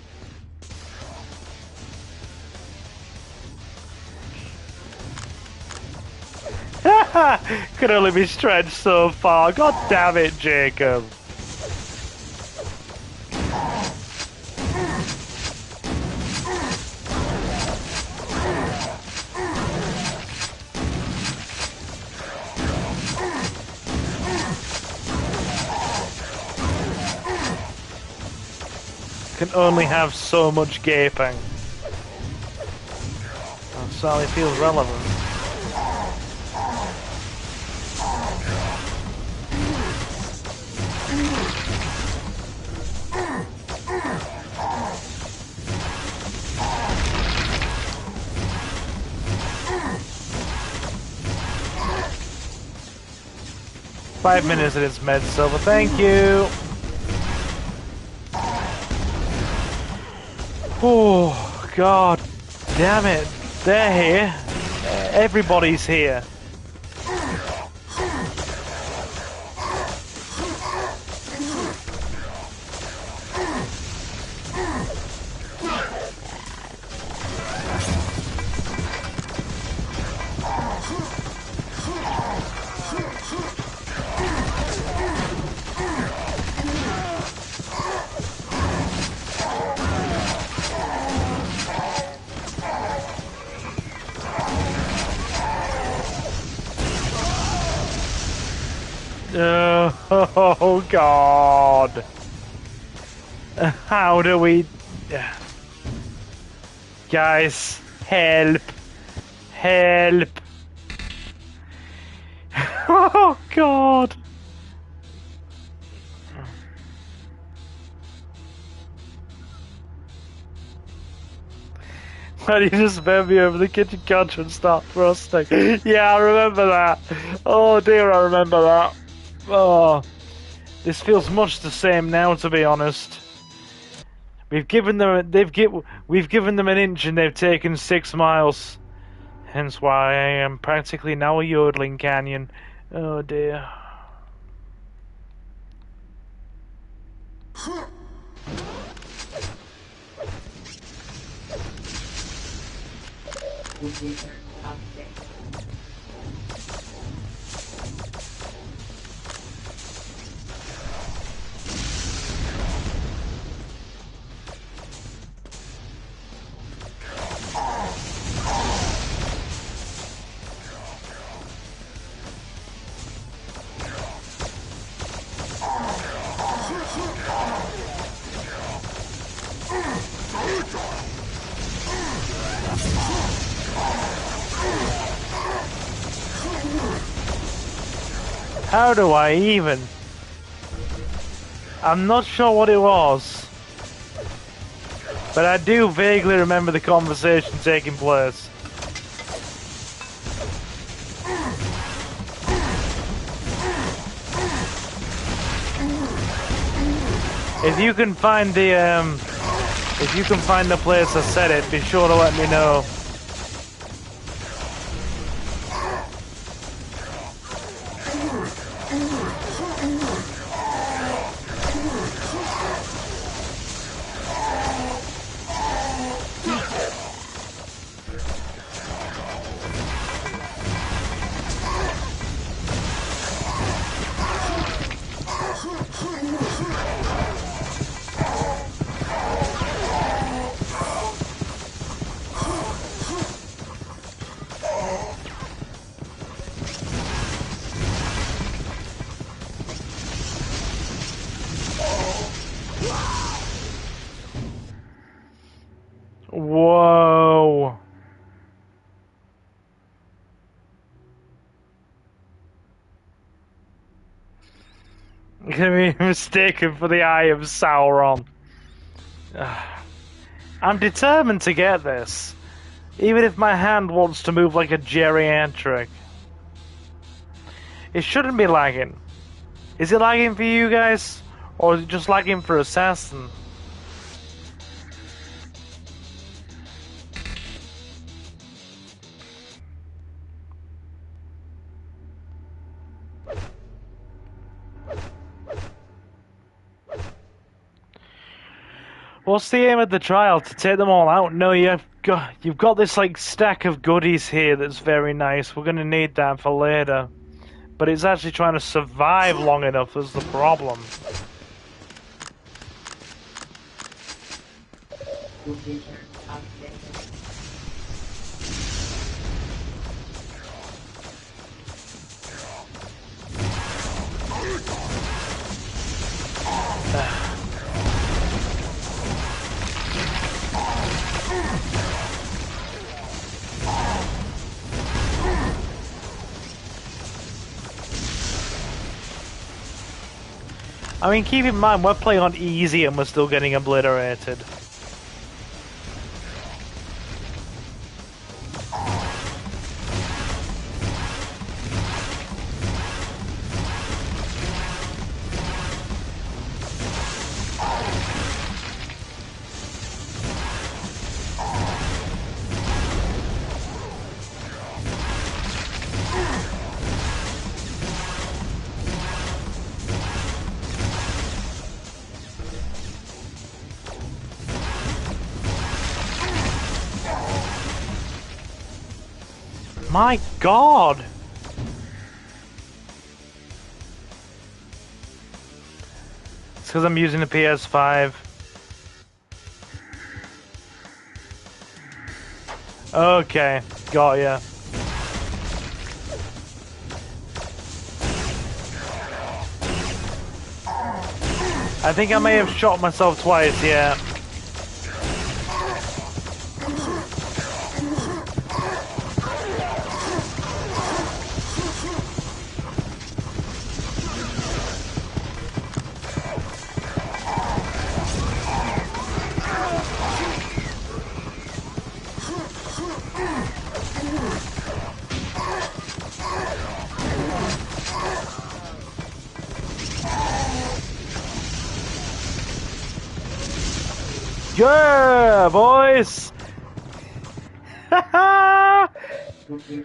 Could only be stretched so far. God damn it, Jacob. Can only have so much gaping. That certainly feels relevant. Five minutes and it's med silver. Thank you. Oh, God damn it. They're here. Everybody's here. Oh, God. How do we... Guys, help. Help. Oh God! And he just bent me over the kitchen counter and started thrusting. Yeah, I remember that. Oh dear, I remember that. Oh, this feels much the same now, to be honest. We've given them an inch and they've taken 6 miles. Hence why I am practically now a yodeling canyon. Oh dear. How do I even? I'm not sure what it was, but I do vaguely remember the conversation taking place. If you can find the place I said it, be sure to let me know. Whoa. Gonna be mistaken for the Eye of Sauron. I'm determined to get this, even if my hand wants to move like a geriatric. It shouldn't be lagging. Is it lagging for you guys? Or is it just lagging for Assassin? What's the aim of the trial? To take them all out? No, you've got this like stack of goodies here that's very nice. We're gonna need that for later. But it's actually trying to survive long enough is the problem. I mean, keep in mind, we're playing on easy and we're still getting obliterated. My God! It's because I'm using the PS5. Okay, got ya. I think I may have shot myself twice, yeah. Yeah, boys!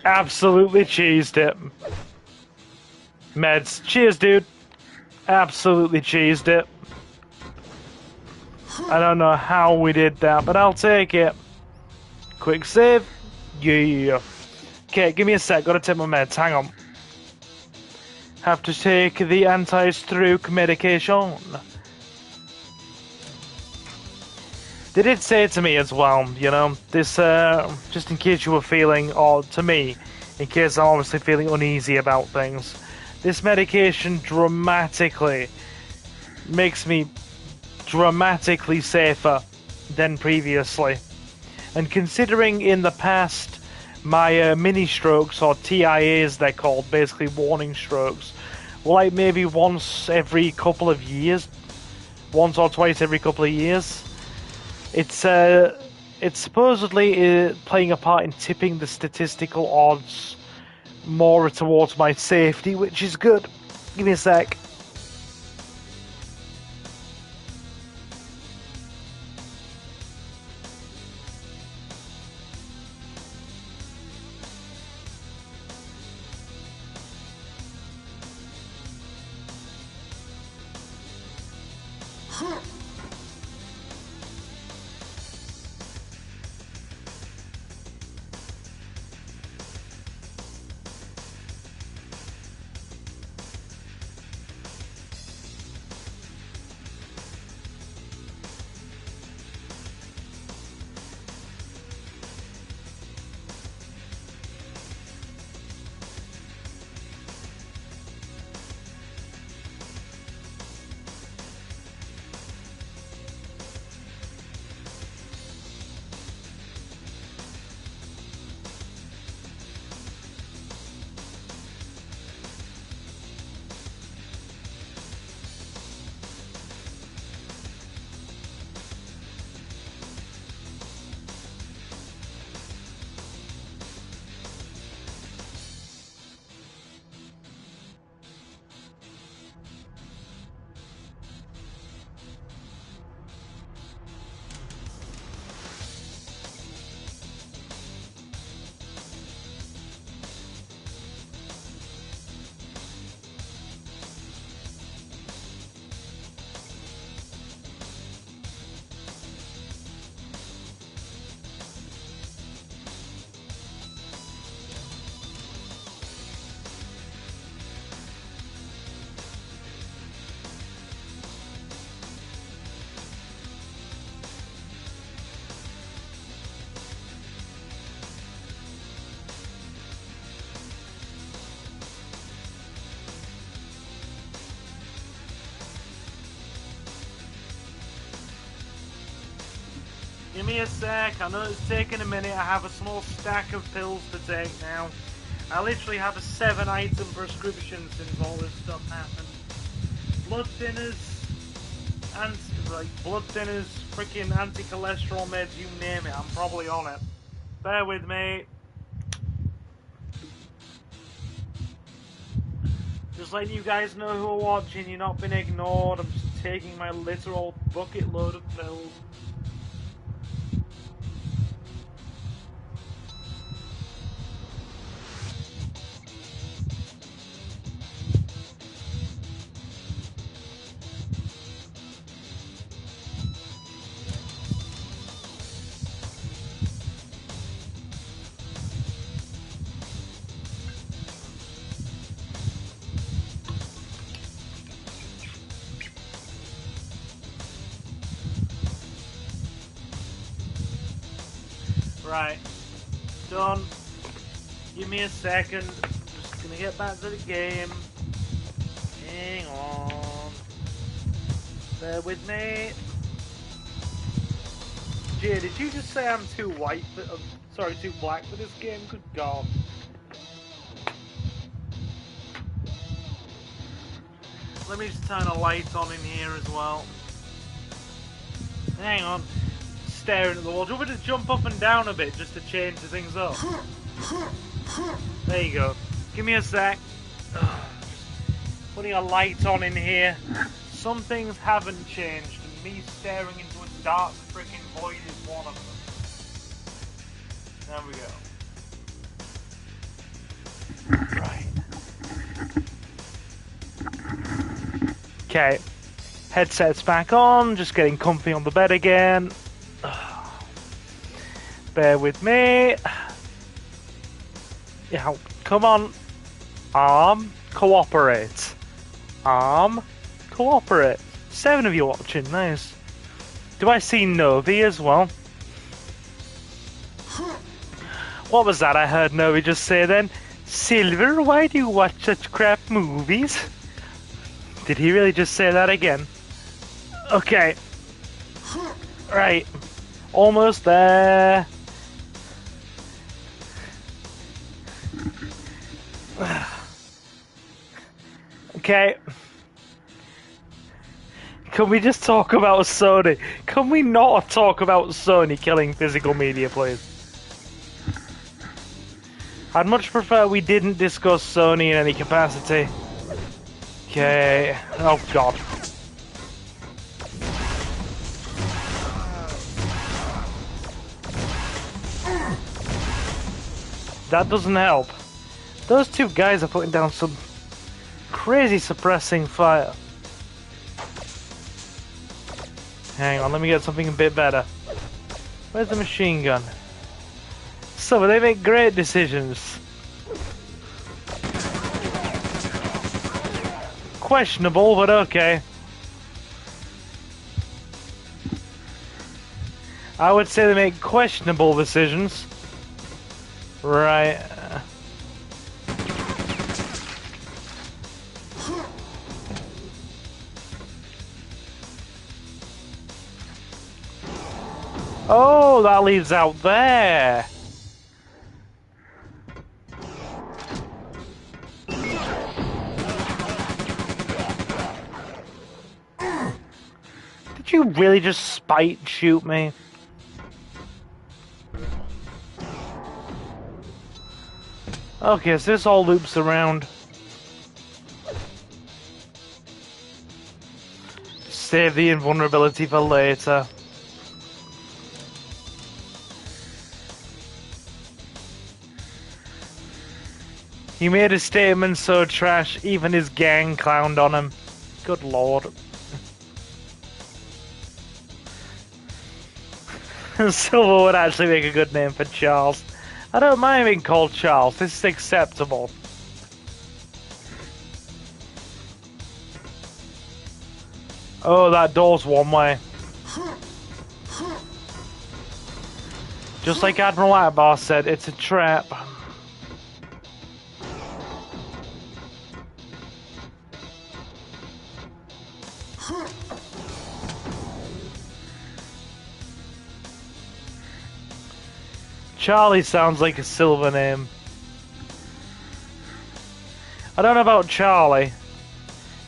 Absolutely cheesed it. Meds. Cheers, dude. Absolutely cheesed it. I don't know how we did that, but I'll take it. Quick save. Yeah. Okay, give me a sec. Gotta take my meds. Hang on. Have to take the anti-stroke medication. They did say to me as well, you know, this, just in case you were feeling, or to me, in case I'm obviously feeling uneasy about things, this medication dramatically makes me dramatically safer than previously. And considering in the past my mini strokes, or TIAs they're called, basically warning strokes, were like maybe once every couple of years, once or twice every couple of years. It's supposedly playing a part in tipping the statistical odds more towards my safety, which is good. Give me a sec. Give me a sec, I know it's taking a minute, I have a small stack of pills to take now. I literally have a 7-item prescription since all this stuff happened. Blood thinners, freaking anti-cholesterol meds, you name it, I'm probably on it. Bear with me. Just letting you guys know who are watching, you're not being ignored, I'm just taking my literal bucket load of pills. Right, done. Give me a second. I'm just gonna get back to the game. Hang on. Bear with me. Jay, did you just say I'm too white? Sorry, too black for this game? Good God. Let me just turn a light on in here as well. Hang on. Staring at the wall. Do you want me to jump up and down a bit just to change the things up? There you go. Give me a sec. Putting a light on in here. Some things haven't changed, and me staring into a Dark freaking void is one of them. There we go. Right. Okay. Headset's back on, just getting comfy on the bed again. Bear with me. Yeah, come on. Arm, cooperate. Arm, cooperate. 7 of you watching, nice. Do I see Novi as well? What was that I heard Novi just say then? Silver, why do you watch such crap movies? Did he really just say that again? Okay. Right. Almost there. Okay. Can we just talk about Sony? Can we not talk about Sony killing physical media, please? I'd much prefer we didn't discuss Sony in any capacity. Okay. Oh, God. That doesn't help. Those two guys are putting down some crazy suppressing fire. Hang on, let me get something a bit better. Where's the machine gun? So, they make great decisions. Questionable, but okay. I would say they make questionable decisions. Right. Oh, that leads out there. Did you really just spite shoot me? Okay, so this all loops around. Save the invulnerability for later. He made a statement so trash, even his gang clowned on him. Good lord. Silver would actually make a good name for Charles. I don't mind being called Charles, this is acceptable. Oh, that door's one way. Just like Admiral Akbar said, it's a trap. Charlie sounds like a Silver name. I don't know about Charlie.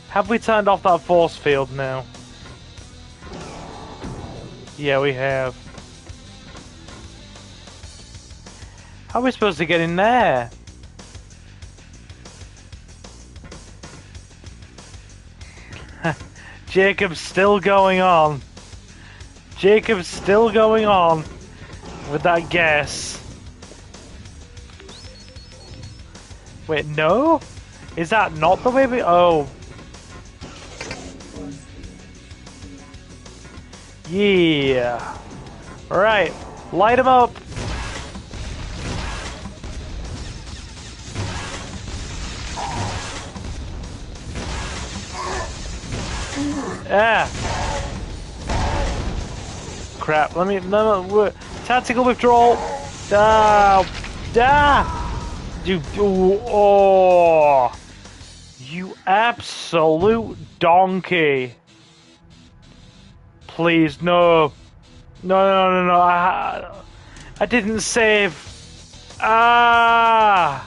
Have we turned off that force field now? Yeah, we have. How are we supposed to get in there? Jacob's still going on. Jacob's still going on with that guess. Wait, no? Is that not the way we... Oh. Yeah. Alright. Light him up. Ah. Crap. Let me... No, tactical withdrawal. You... Oh. You absolute donkey. Please, no. No. I didn't save. Ah.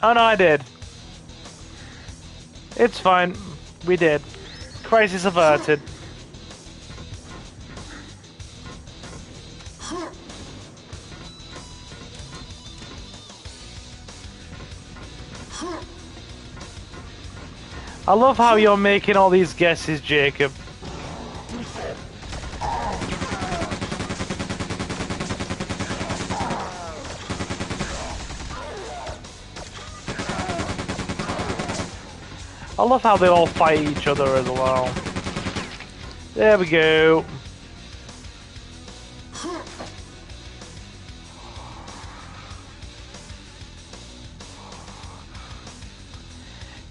Oh no, I did. It's fine. We did. Crisis averted. I love how you're making all these guesses, Jacob. I love how they all fight each other as well. There we go.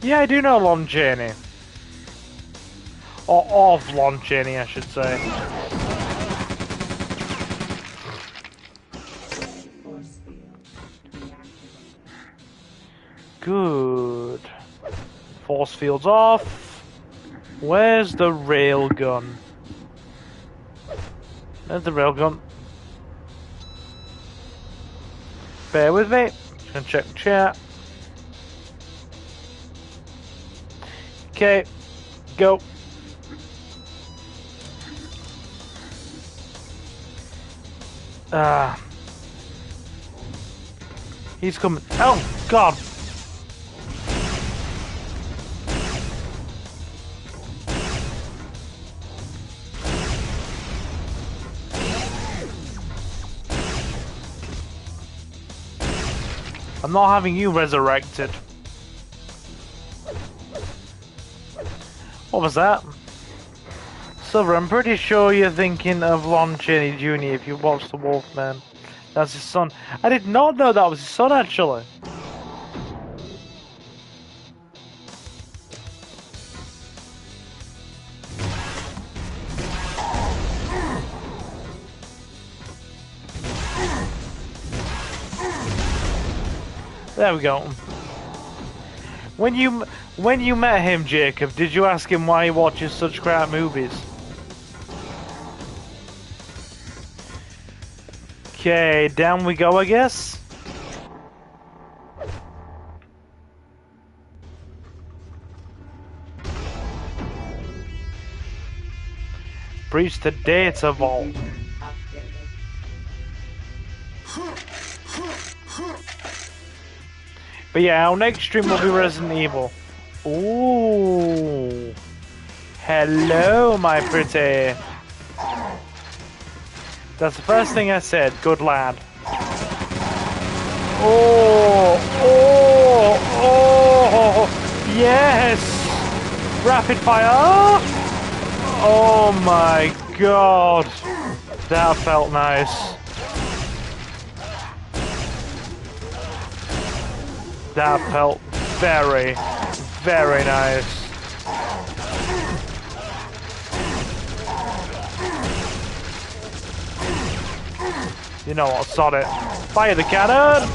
Yeah, I do know Lon Chaney. Or of Lon Chaney, I should say. Good. Force field's off. Where's the railgun? There's the railgun. Bear with me. Just gonna check the chat. Okay, go. He's coming. Oh, God. I'm not having you resurrected. What was that? Silver, I'm pretty sure you're thinking of Lon Chaney Jr. if you watched The Wolfman. That's his son. I did not know that was his son, actually. There we go. When you met him, Jacob, did you ask him why he watches such crap movies? Okay, down we go, I guess. Breach the data vault. But yeah, our next stream will be Resident Evil. Ooh. Hello, my pretty. That's the first thing I said. Good lad. Oh, oh, oh, yes. Rapid fire. Oh my God. That felt nice. That felt very, very nice. You know what, sod it. Fire the cannon!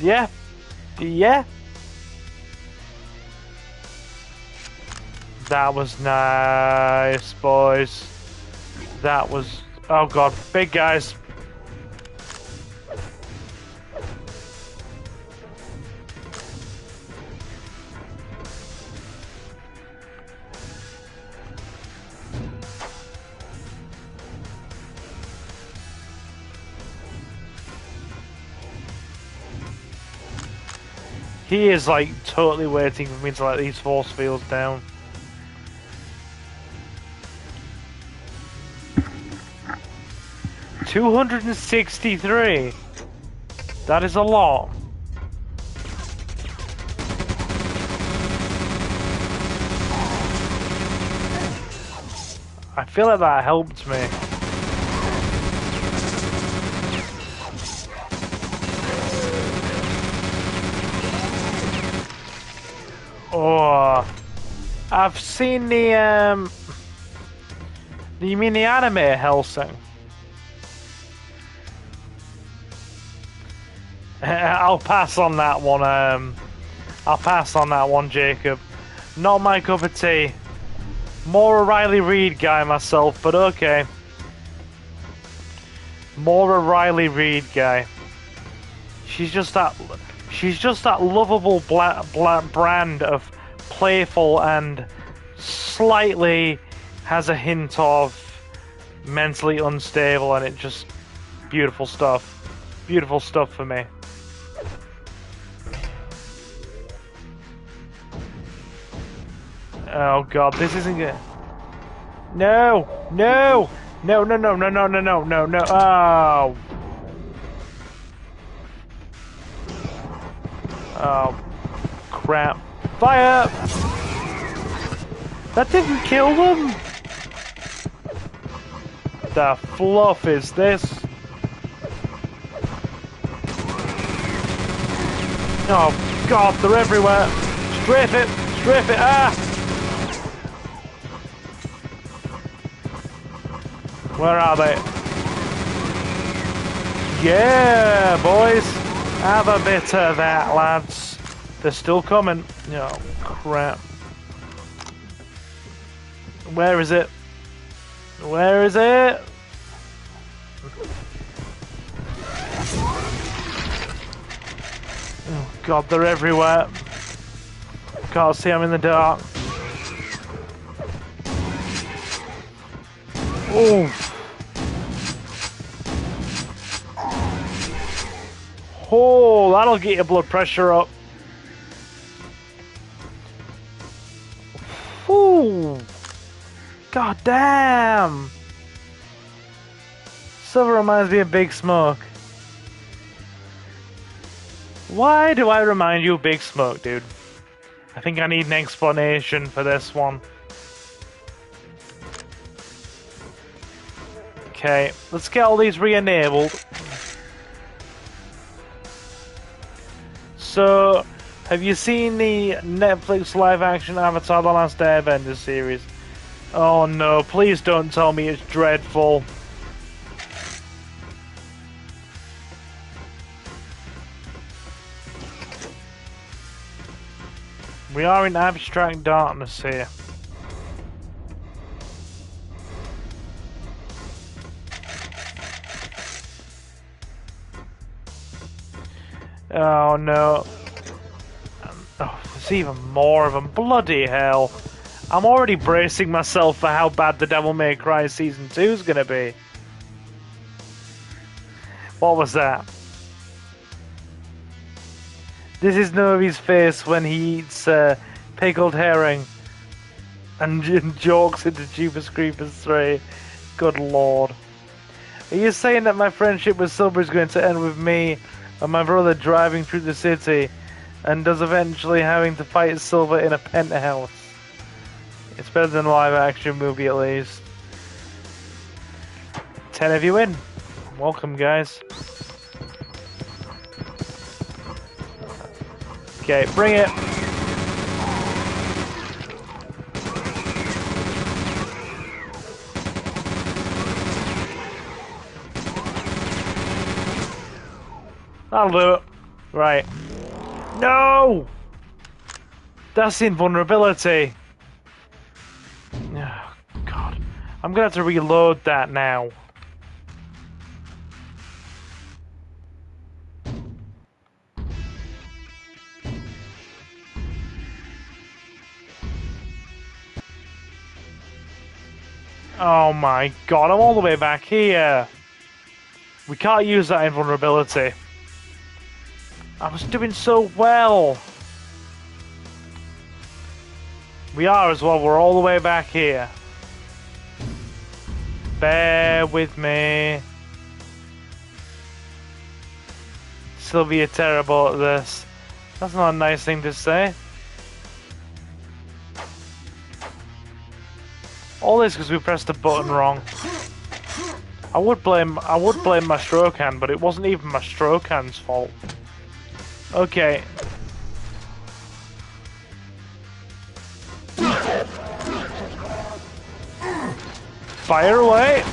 Yeah. Yeah. That was nice, boys. That was... Oh God, big guys. He is like totally waiting for me to let these force fields down. $263. That is a lot. I feel like that helped me. Oh, I've seen the you mean the anime Hellsing? I'll pass on that one. I'll pass on that one, Jacob. Not my cup of tea. More a Riley Reid guy myself, but okay. More a Riley Reid guy. She's just that lovable brand of playful and slightly has a hint of mentally unstable, and it just beautiful stuff. Beautiful stuff for me. Oh god, this isn't good. No! No! No, no, no, no, no, no, no, no, no. Oh. Oh. Crap. Fire! That didn't kill them! The fluff is this? Oh god, they're everywhere! Strafe it! Strafe it! Ah! Where are they? Yeah, boys! Have a bit of that, lads. They're still coming. Oh, crap. Where is it? Where is it? Oh god, they're everywhere. Can't see them in the dark. Oh. Oh, that'll get your blood pressure up. Ooh. God damn. Silver reminds me of Big Smoke. Why do I remind you of Big Smoke, dude? I think I need an explanation for this one. Okay, let's get all these re-enabled. So, have you seen the Netflix live-action Avatar: The Last Airbender series? Oh no, please don't tell me it's dreadful. We are in abstract darkness here. Oh no. Oh, there's even more of them. Bloody hell. I'm already bracing myself for how bad the Devil May Cry Season 2 is going to be. What was that? This is Novi's face when he eats pickled herring and jokes into Jeepers Creepers 3. Good lord. Are you saying that my friendship with Silver is going to end with me and my brother driving through the city and us eventually having to fight Silver in a penthouse? It's better than a live action movie at least. 10 of you in. Welcome, guys. Okay, bring it. That'll do it. Right. No! That's invulnerability. Oh, God. I'm gonna have to reload that now. Oh my god, I'm all the way back here. We can't use that invulnerability. I was doing so well. We are as well, we're all the way back here. Bear with me. Sylvia terrible at this. That's not a nice thing to say. All this because we pressed the button wrong. I would blame my stroke hand, but it wasn't even my stroke hand's fault. Okay. Fire away!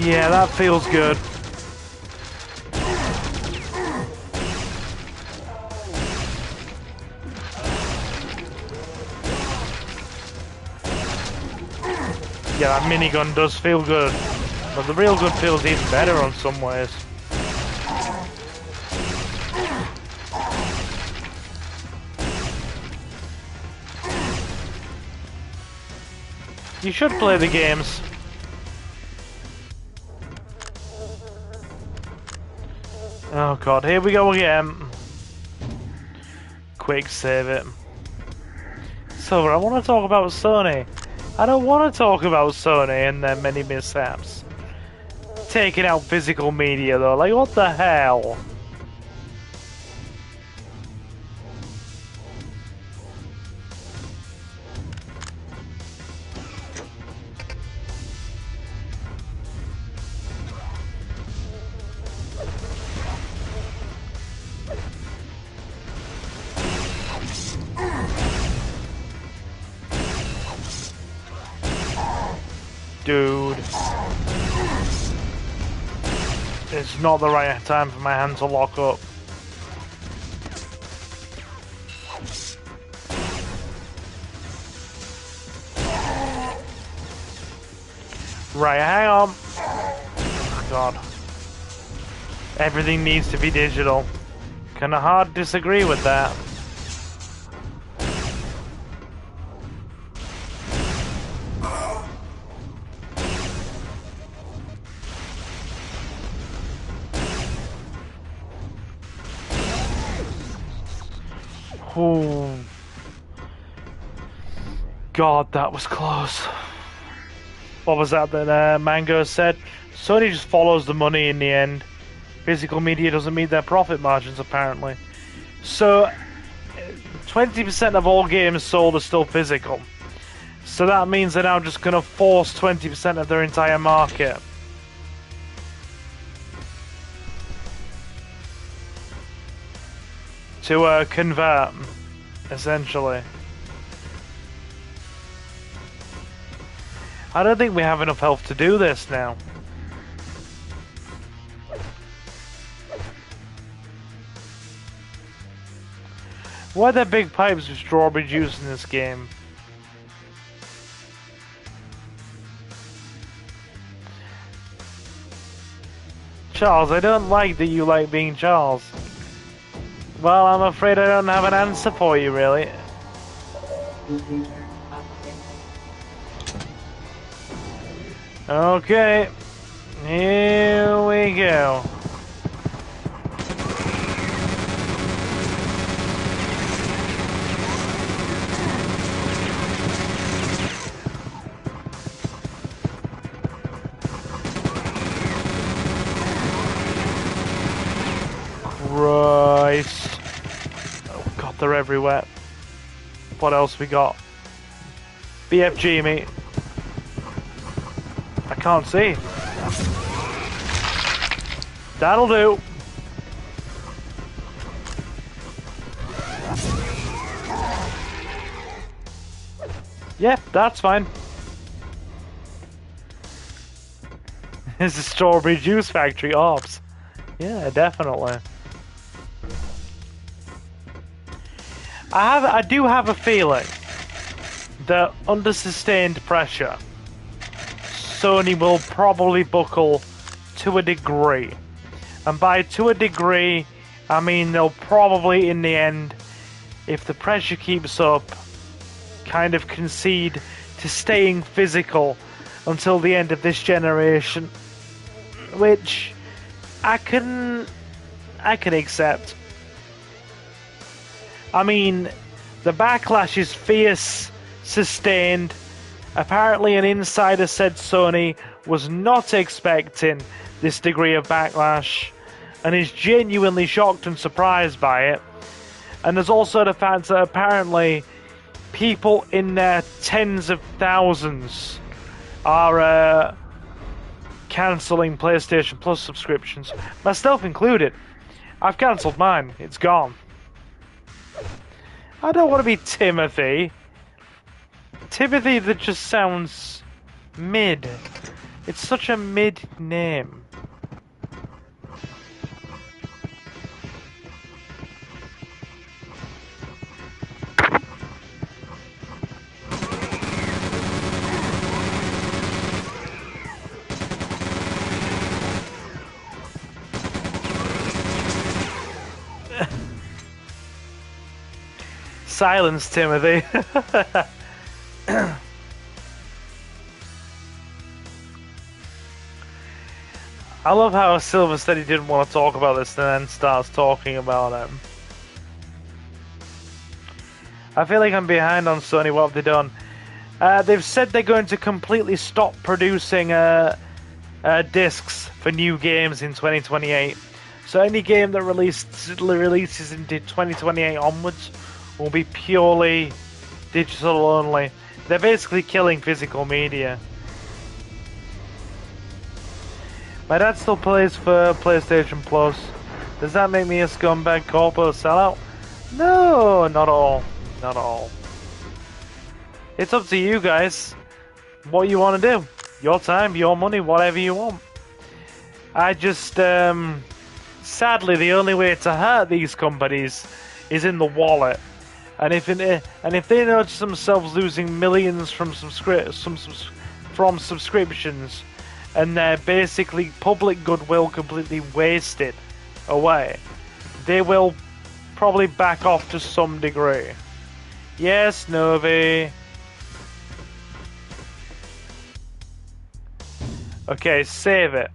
Yeah, that feels good. Yeah, that minigun does feel good, but the real gun feels even better on some ways. You should play the games. Oh god, here we go again. Quick save it. Silver, I want to talk about Sony. I don't want to talk about Sony and their many mishaps. Taking out physical media though, like what the hell? Dude. It's not the right time for my hand to lock up. Right, hang on. Oh, God. Everything needs to be digital. Kinda hard disagree with that. Oh. God, that was close. What was that Mango said? Sony just follows the money in the end. Physical media doesn't meet their profit margins, apparently. So, 20% of all games sold are still physical. So that means they're now just going to force 20% of their entire market. To convert, essentially. I don't think we have enough health to do this now. Why are there big pipes with strawberry juice in this game? Charles, I don't like that you like being Charles. Well, I'm afraid I don't have an answer for you, really. Okay, here we go. Christ. Oh god, they're everywhere. What else we got? BFG, mate. I can't see. That'll do. Yeah, that's fine. It's a strawberry juice factory ops. Yeah, definitely. I do have a feeling that under sustained pressure, Sony will probably buckle to a degree. And by to a degree, I mean they'll probably in the end, if the pressure keeps up, kind of concede to staying physical until the end of this generation. Which I can accept. I mean, the backlash is fierce, sustained. Apparently an insider said Sony was not expecting this degree of backlash and is genuinely shocked and surprised by it. And there's also the fact that apparently people in their tens of thousands are cancelling PlayStation Plus subscriptions, myself included. I've cancelled mine, it's gone. I don't want to be Timothy. Timothy, that just sounds mid. It's such a mid name. Silence, Timothy. I love how Silver said he didn't want to talk about this and then starts talking about it. I feel like I'm behind on Sony. What have they done? They've said they're going to completely stop producing discs for new games in 2028. So any game that releases into 2028 onwards will be purely digital only. They're basically killing physical media. My dad still plays for PlayStation Plus. Does that make me a scumbag corpo sellout? No, not all. Not all. It's up to you guys. What you want to do. Your time, your money, whatever you want. I just, sadly, the only way to hurt these companies is in the wallet. And if they notice themselves losing millions from subscriptions, and they're basically public goodwill completely wasted away, they will probably back off to some degree. Yes, Novi. Okay, save it.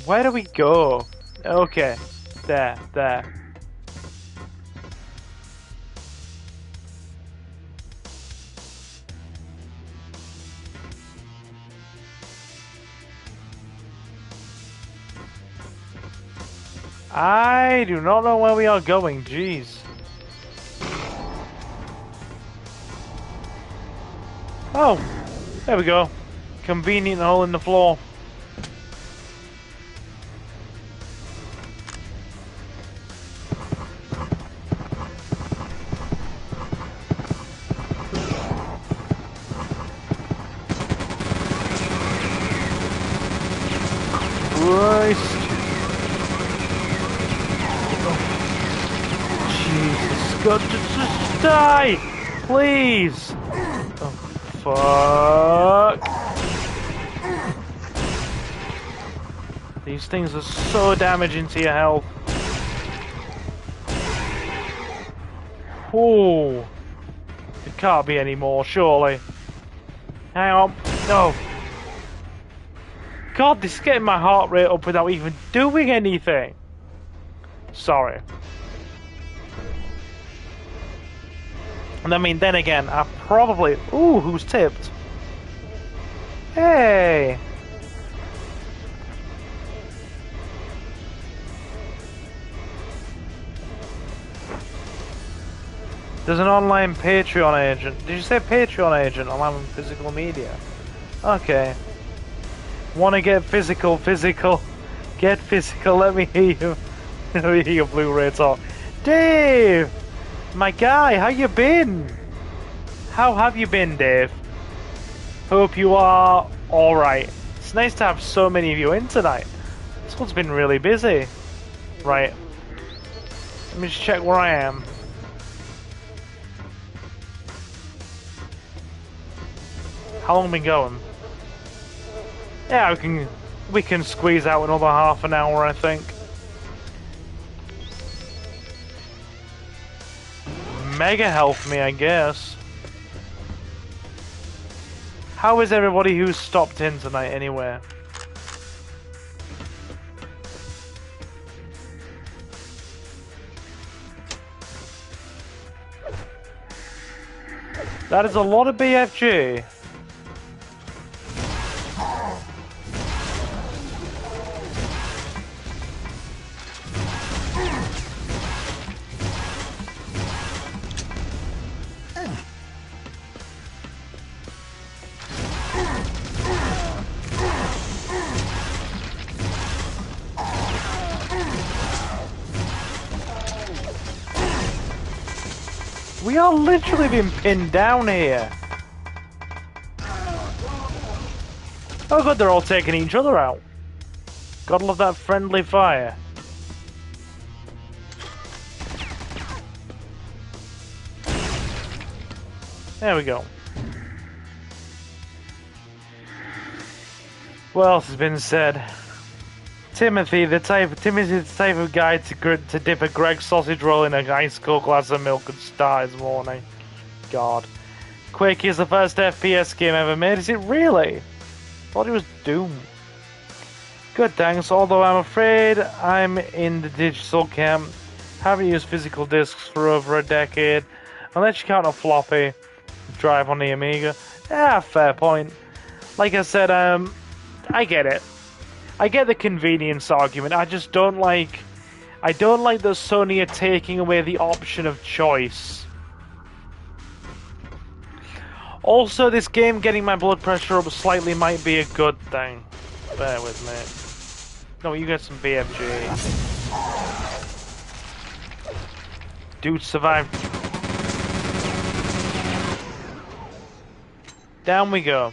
Where do we go? Okay, there. I do not know where we are going, jeez. Oh, there we go. Convenient hole in the floor. Christ. Jesus, God, just die! Please! Oh, fuck. These things are so damaging to your health. Oh, it can't be any more, surely. Hang on. No. God, this is getting my heart rate up without even doing anything. Sorry. And I mean, then again, I probably... Ooh, who's tipped? Hey! There's an online Patreon agent. Did you say Patreon agent? I'm having physical media. Okay. Want to get physical? Get physical, let me hear you. Let me hear your Blu-ray talk. Dave! My guy, how you been? How have you been, Dave? Hope you are alright. It's nice to have so many of you in tonight. This one's been really busy. Right. Let me just check where I am. How long have we been going? Yeah, we can squeeze out another half an hour, I think. Mega health me, I guess. How is everybody who's stopped in tonight anyway? That is a lot of BFG. We are literally being pinned down here. Oh god, they're all taking each other out. Gotta love that friendly fire. There we go. What else has been said? Timothy's the type of guy to dip a Greg's sausage roll in an ice cold glass of milk and start his morning. God. Quake is the first FPS game ever made. Is it really? Thought it was Doom. Good, thanks. Although I'm afraid I'm in the digital camp. Haven't used physical discs for over a decade. Unless you count a floppy drive on the Amiga. Ah, fair point. Like I said, I get it. I get the convenience argument. I just don't like... I don't like that Sony are taking away the option of choice. Also, this game getting my blood pressure up slightly might be a good thing. Bear with me. No, you got some BFG. Dude survived. Down we go.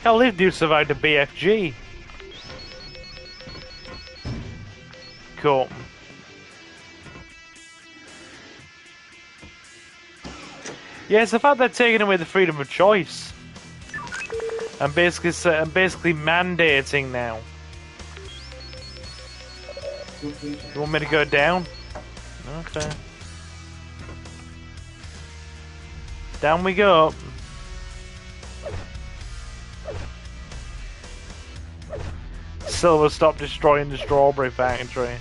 Hell, this dude survived a BFG. Cool. Yeah, it's the fact they're taking away the freedom of choice. I'm basically mandating now. You want me to go down? Okay. Down we go. Silver, stop destroying the strawberry factory.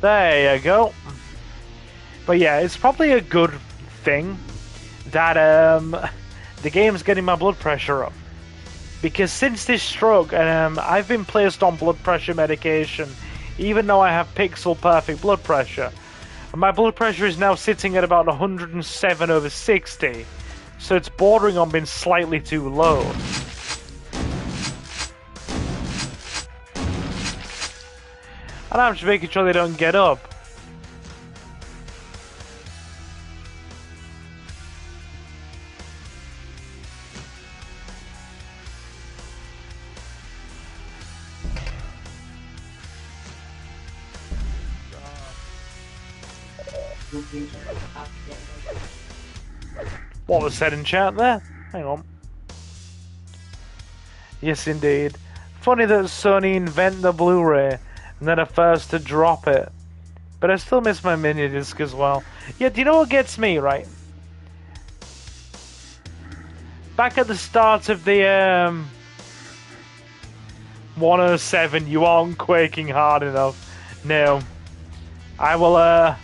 There you go. But yeah, it's probably a good thing that the game's getting my blood pressure up. Because since this stroke, I've been placed on blood pressure medication, even though I have pixel perfect blood pressure. And my blood pressure is now sitting at about 107/60, so it's bordering on being slightly too low. And I'm just making sure they don't get up. What was said in chat there? Hang on. Yes, indeed. Funny that Sony invent the Blu-ray and then are first to drop it. But I still miss my mini disc as well. Yeah, do you know what gets me, right? Back at the start of the 107, you aren't quaking hard enough. No. I will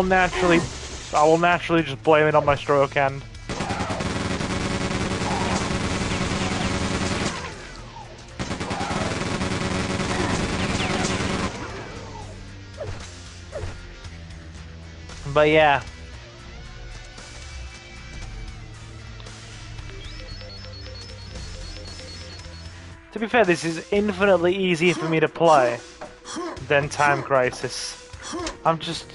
naturally just blame it on my stroke hand. But yeah. To be fair, this is infinitely easier for me to play than Time Crisis. I'm just...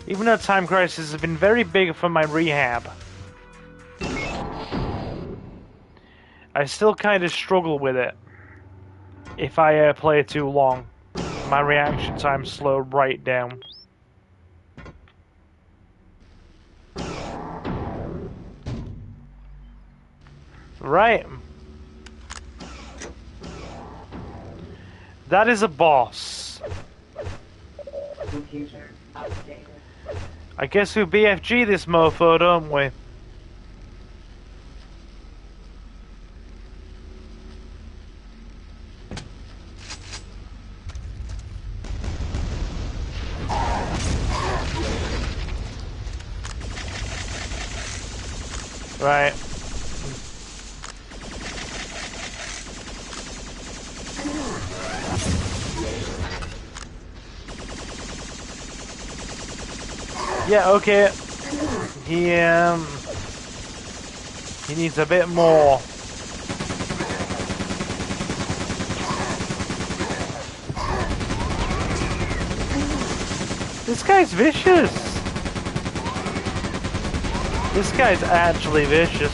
Even though Time Crisis has been very big for my rehab, I still kind of struggle with it. If I play too long, my reaction time slow right down. Right. That is a boss. Computer updated. I guess we BFG this mofo, don't we? Right. Yeah, okay. He needs a bit more. This guy's vicious. This guy's actually vicious.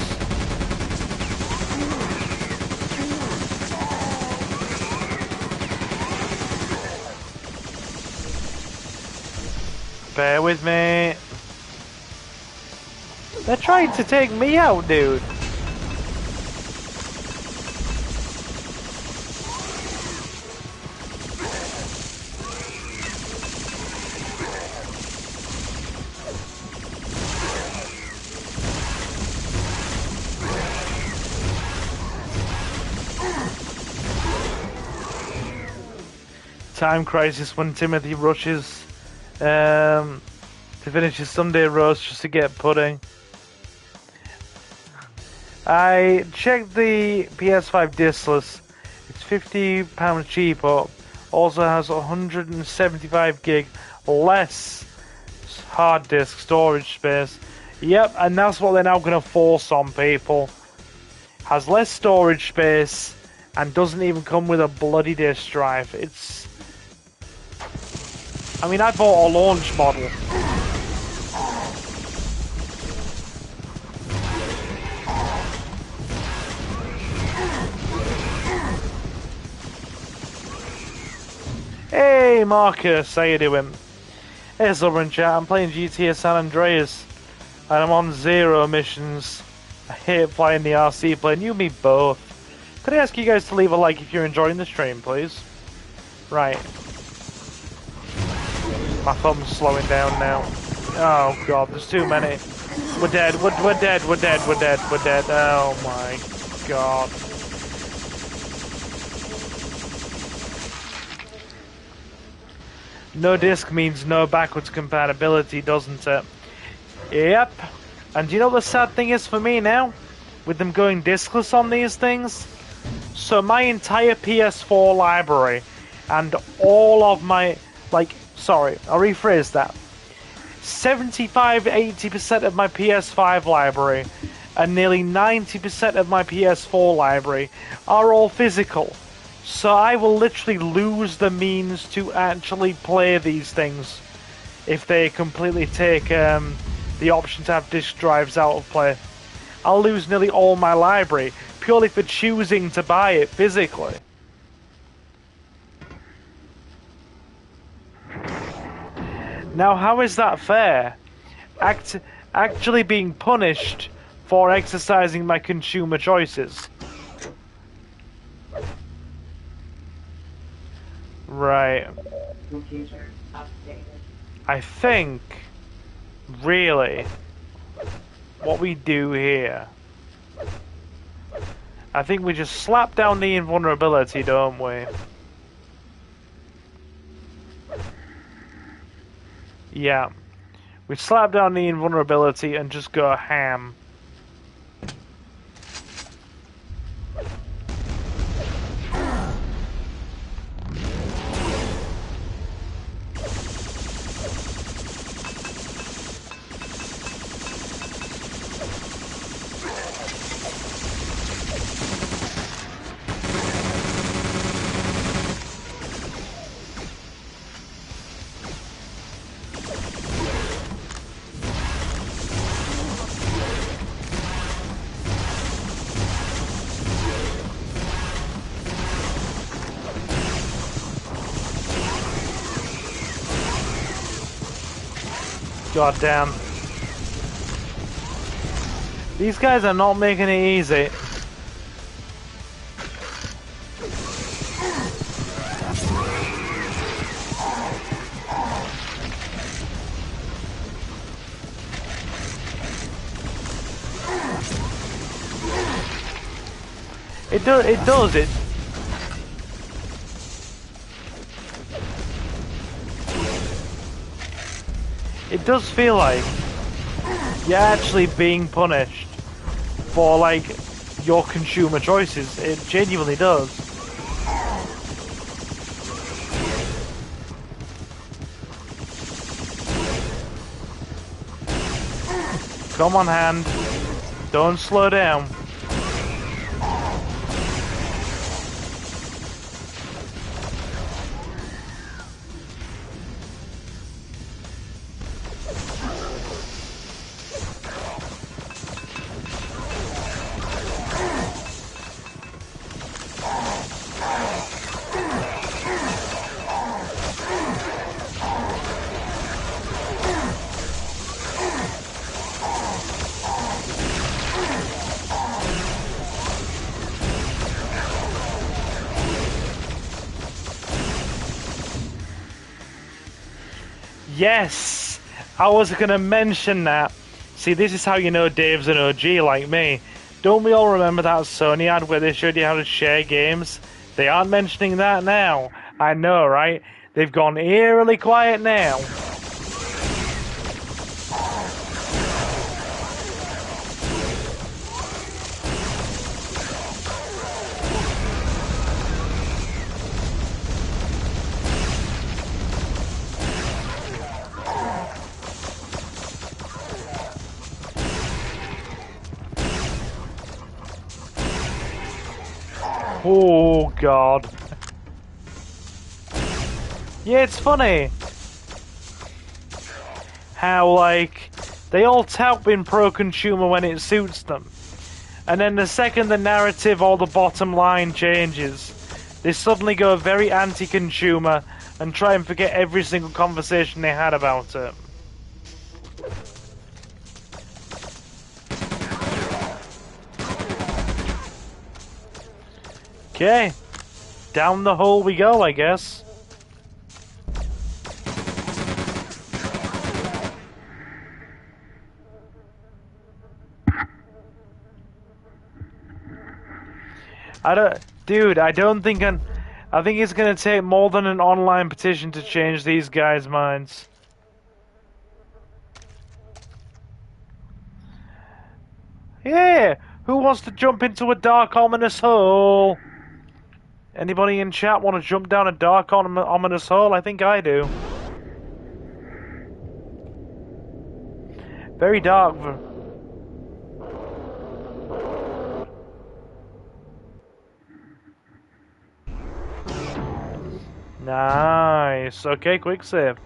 Bear with me. They're trying to take me out, dude. time crisis when Timothy rushes to finish his Sunday roast just to get pudding. I checked the PS5 discless. It's £50 cheaper. Also has 175 gig less hard disk storage space. Yep, and that's what they're now going to force on people. Has less storage space and doesn't even come with a bloody disk drive. It's... I mean, I bought a launch model. Hey Marcus, how you doing? Hey Silver in chat, I'm playing GTA San Andreas and I'm on 0 missions. I hate flying the RC plane, you and me both. Could I ask you guys to leave a like if you're enjoying the stream, please? Right. My thumb's slowing down now. Oh god, there's too many. We're dead, we're dead, we're dead, we're dead, we're dead. Oh my god. No disc means no backwards compatibility, doesn't it? Yep. And do you know what the sad thing is for me now? With them going discless on these things? So my entire PS4 library and all of my... sorry, I'll rephrase that. 75-80% of my PS5 library and nearly 90% of my PS4 library are all physical. So I will literally lose the means to actually play these things if they completely take the option to have disk drives out of play. I'll lose nearly all my library purely for choosing to buy it physically. Now, how is that fair? Actually being punished for exercising my consumer choices. Right. Computer updated. I think, really, what we do here, I think we just slap down the invulnerability, don't we? Yeah. We slap down the invulnerability and just go ham. God damn. These guys are not making it easy. It does it. It does feel like you're actually being punished for, like, your consumer choices. It genuinely does. Come on, hand. Don't slow down. Yes! I was going to mention that. See, this is how you know Dave's an OG like me. Don't we all remember that Sony ad where they showed you how to share games? They aren't mentioning that now. I know, right? They've gone eerily quiet now. Oh, God. Yeah, it's funny how, like, they all tout being pro-consumer when it suits them. And then the second the narrative or the bottom line changes, they suddenly go very anti-consumer and try and forget every single conversation they had about it. Okay. Down the hole we go, I guess. Dude, I don't think I think it's gonna take more than an online petition to change these guys' minds. Yeah, who wants to jump into a dark, ominous hole? Anybody in chat want to jump down a dark, ominous hole? I think I do. Very dark. Nice. Okay, quick save.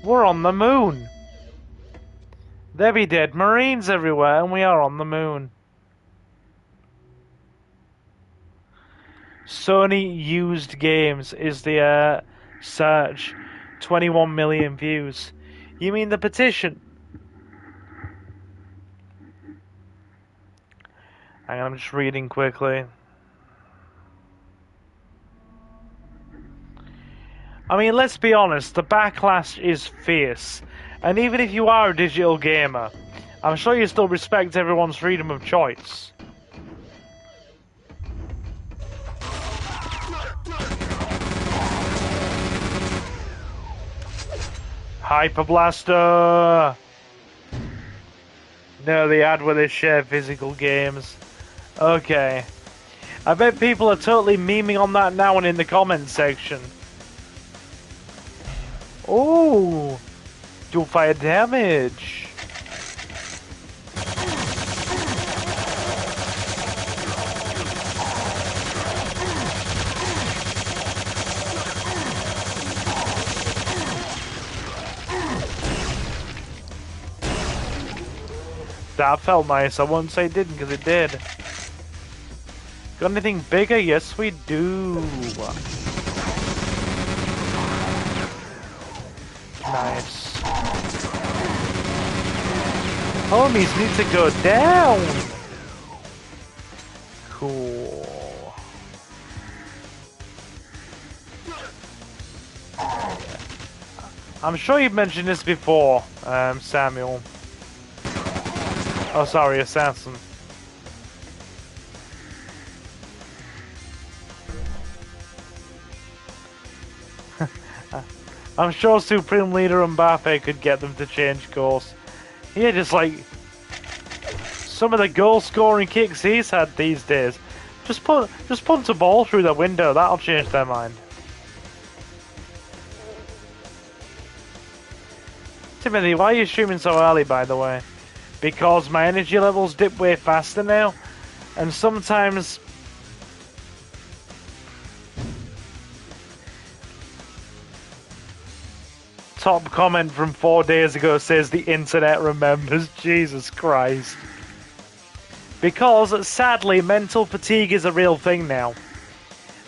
We're on the moon. There be dead Marines everywhere, and we are on the moon. Sony used games is the search. 21 million views. You mean the petition? Hang on, I'm just reading quickly. I mean, let's be honest, the backlash is fierce. And even if you are a digital gamer, I'm sure you still respect everyone's freedom of choice. Hyper Blaster! No, the ad where they share physical games. Okay. I bet people are totally memeing on that now and in the comments section. Oh! Dual fire damage! That felt nice. I won't say it didn't, because it did. Got anything bigger? Yes, we do. Nice. Homies need to go down. Cool. I'm sure you've mentioned this before, Samuel. Oh, sorry, Assassin. I'm sure Supreme Leader Mbappe could get them to change course. Yeah, just like some of the goal-scoring kicks he's had these days. Just punch a ball through the window. That'll change their mind. Timothy, why are you streaming so early, by the way? Because my energy levels dip way faster now, and sometimes top comment from 4 days ago says the internet remembers. Jesus Christ. Because sadly mental fatigue is a real thing now,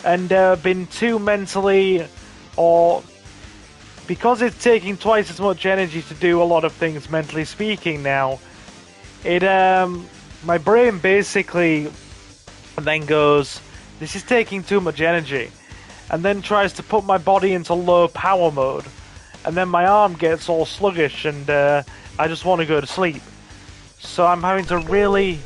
and been too mentally, or because it's taking twice as much energy to do a lot of things mentally speaking now, it my brain basically then goes, this is taking too much energy, and then tries to put my body into low power mode, and then my arm gets all sluggish, and I just want to go to sleep. So I'm having to really,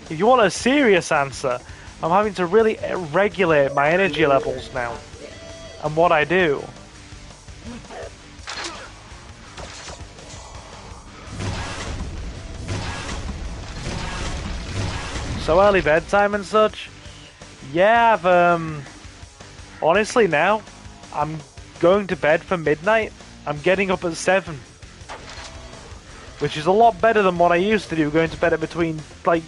if you want a serious answer, I'm having to really regulate my energy levels now, and what I do. So early bedtime and such. Yeah, honestly now, I'm going to bed for midnight. I'm getting up at 7. Which is a lot better than what I used to do, going to bed at between, like,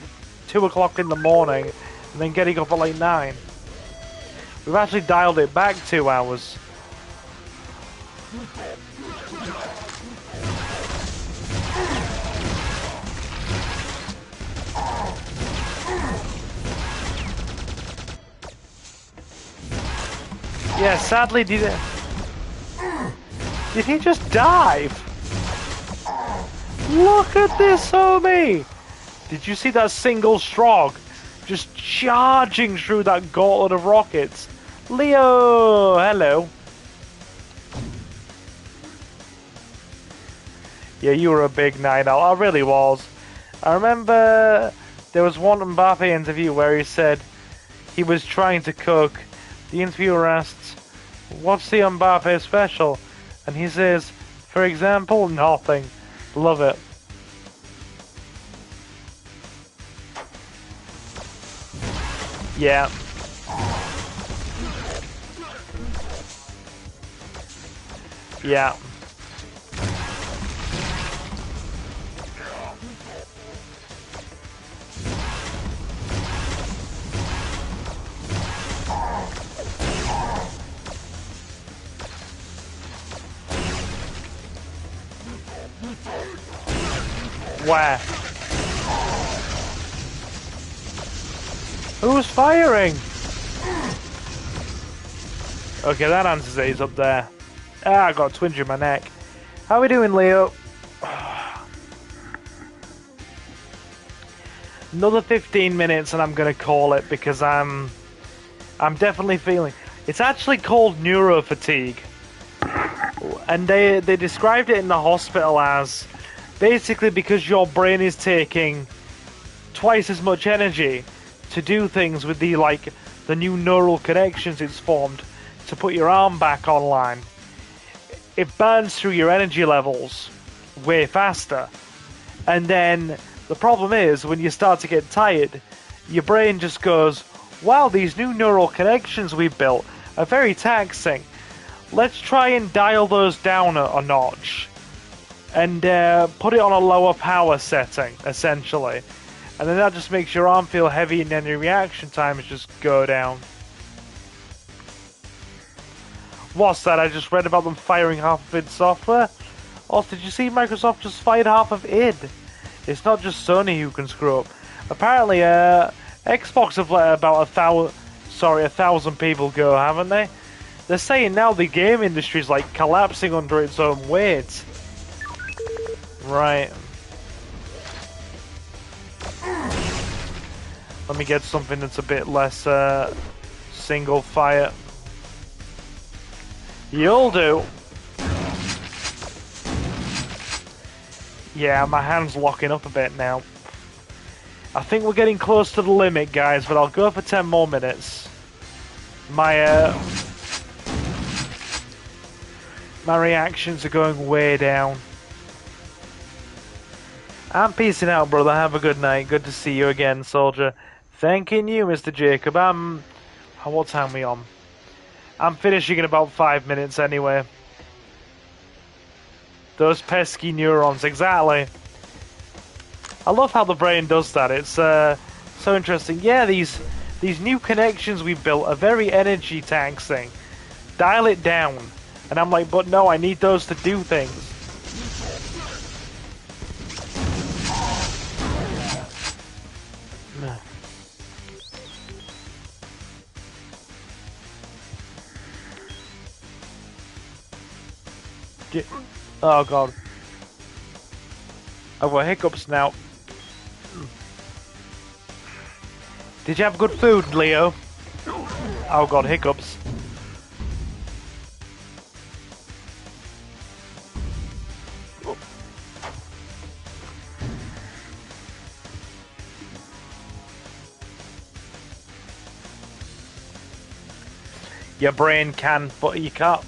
2 o'clock in the morning, and then getting up at, like, 9. We've actually dialed it back 2 hours. Yeah, sadly, did he just dive? Look at this, homie! Did you see that single Strog just charging through that gauntlet of rockets? Leo, hello. Yeah, you were a big night owl. I really was. I remember there was one Mbappe interview where he said he was trying to cook. The interviewer asked, "What's the Mbappe special?" And he says, "For example, nothing." Love it. Yeah. Yeah. Where? Who's firing? Okay, that answers it. He's up there. Ah, I got a twinge in my neck. How are we doing, Leo? Another 15 minutes and I'm gonna call it because I'm definitely feeling. It's actually called neurofatigue, and they described it in the hospital as basically because your brain is taking twice as much energy to do things with the new neural connections it's formed to put your arm back online. It burns through your energy levels way faster, and then the problem is when you start to get tired, your brain just goes, "Wow, these new neural connections we built are very taxing. Let's try and dial those down a notch and put it on a lower power setting, essentially." And then that just makes your arm feel heavy and then your reaction times just go down. What's that? I just read about them firing half of id Software. Also, did you see Microsoft just fired half of id? It's not just Sony who can screw up. Apparently, Xbox have let about 1,000 people go, haven't they? They're saying now the game industry is like collapsing under its own weight. Right. Let me get something that's a bit less single fire. You'll do. Yeah, my hand's locking up a bit now. I think we're getting close to the limit, guys, but I'll go for 10 more minutes. My reactions are going way down. I'm peacing out, brother. Have a good night. Good to see you again, soldier. Thanking you, Mr. Jacob. What time are we on? I'm finishing in about 5 minutes anyway. Those pesky neurons, exactly. I love how the brain does that. It's so interesting. Yeah, these new connections we've built are very energy taxing. Dial it down. And I'm like, but no, I need those to do things. Oh god. I've got hiccups now. Did you have good food, Leo? Oh god, hiccups. your brain can, but you can't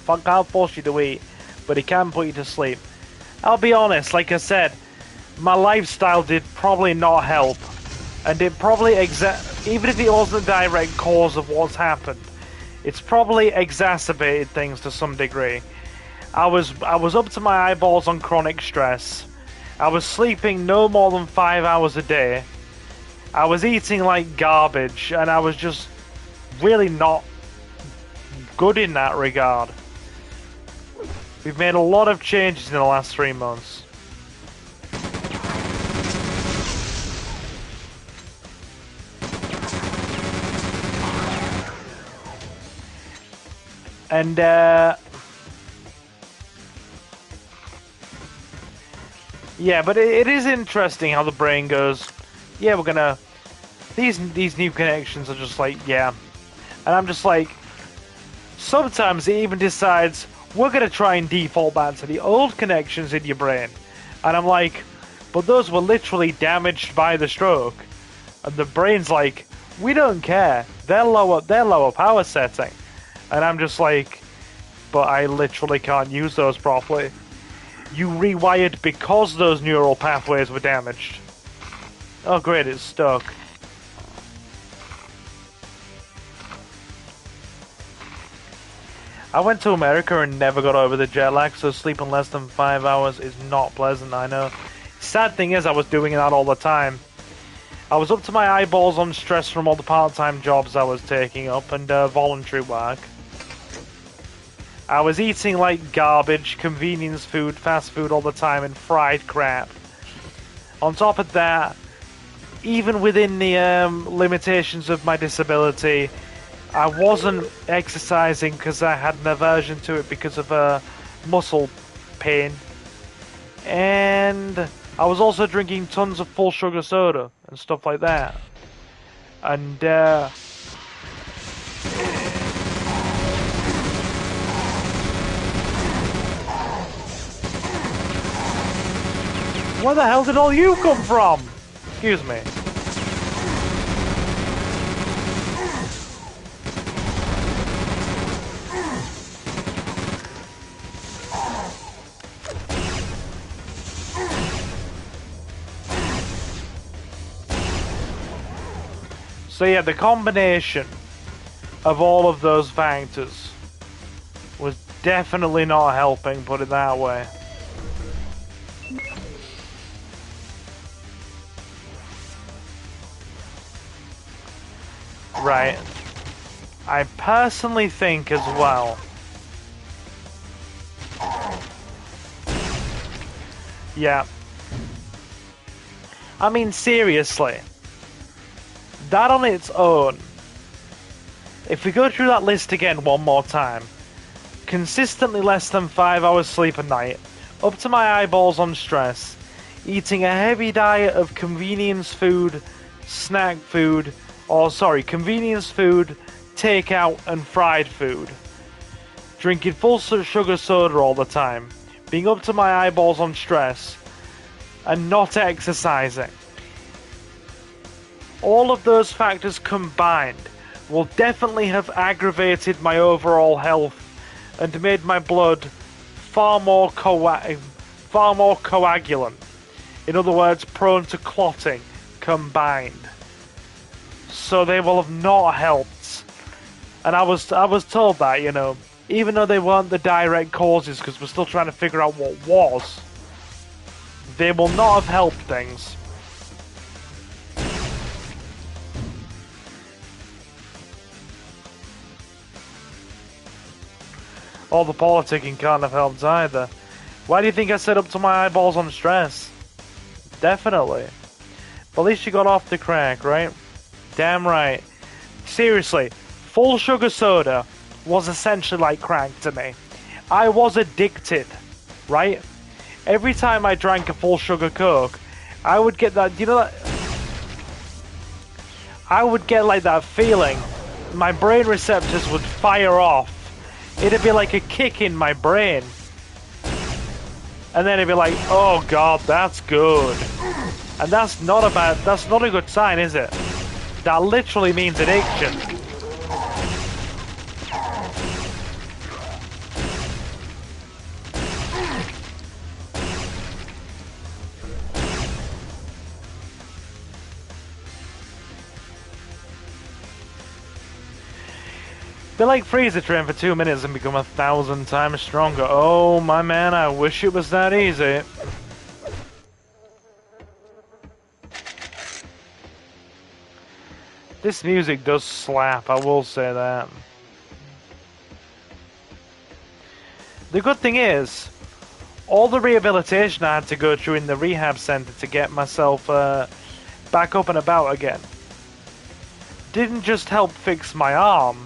force you to eat, but it can put you to sleep. I'll be honest, like I said, my lifestyle did probably not help, and it probably even if it wasn't a direct cause of what's happened, it's probably exacerbated things to some degree. I was up to my eyeballs on chronic stress. I was sleeping no more than 5 hours a day. I was eating like garbage, and I was just really not good in that regard. We've made a lot of changes in the last 3 months. And yeah, but it is interesting how the brain goes, yeah, we're gonna these new connections are just like, yeah. And I'm just like, sometimes it even decides we're gonna try and default back to the old connections in your brain. And I'm like, but those were literally damaged by the stroke. And the brain's like, we don't care. They're lower power setting. And I'm just like, but I literally can't use those properly. You rewired because those neural pathways were damaged. Oh great, it's stuck. I went to America and never got over the jet lag, so sleeping less than 5 hours is not pleasant, I know. Sad thing is, I was doing that all the time. I was up to my eyeballs on stress from all the part-time jobs I was taking up and voluntary work. I was eating like garbage, convenience food, fast food all the time, and fried crap. On top of that, even within the limitations of my disability, I wasn't exercising because I had an aversion to it because of muscle pain. And I was also drinking tons of full sugar soda and stuff like that. And where the hell did all you come from? Excuse me. So yeah, the combination of all of those factors was definitely not helping, put it that way. Right. I personally think as well. Yeah. I mean, seriously. That on its own, if we go through that list again one more time, consistently less than 5 hours sleep a night, up to my eyeballs on stress, eating a heavy diet of convenience food, snack food, convenience food, takeout and fried food, drinking full sugar soda all the time, being up to my eyeballs on stress, and not exercising. All of those factors combined will definitely have aggravated my overall health and made my blood far more coagulant. In other words, prone to clotting combined. So they will have not helped. And I was told that, you know, even though they weren't the direct causes, because we're still trying to figure out what was, they will not have helped things. All the politicking can't have helped either. Why do you think I set up to my eyeballs on stress? Definitely. But at least you got off the crack, right? Damn right. Seriously, full sugar soda was essentially like crack to me. I was addicted, right? Every time I drank a full sugar Coke, I would get that, you know that? I would get like that feeling. My brain receptors would fire off. It'd be like a kick in my brain. And then it'd be like, oh god, that's good. And that's not a good sign, is it? That literally means addiction. They like freeze a train for 2 minutes and become 1,000 times stronger. Oh my man, I wish it was that easy. This music does slap, I will say that. The good thing is, all the rehabilitation I had to go through in the rehab center to get myself back up and about again didn't just help fix my arm.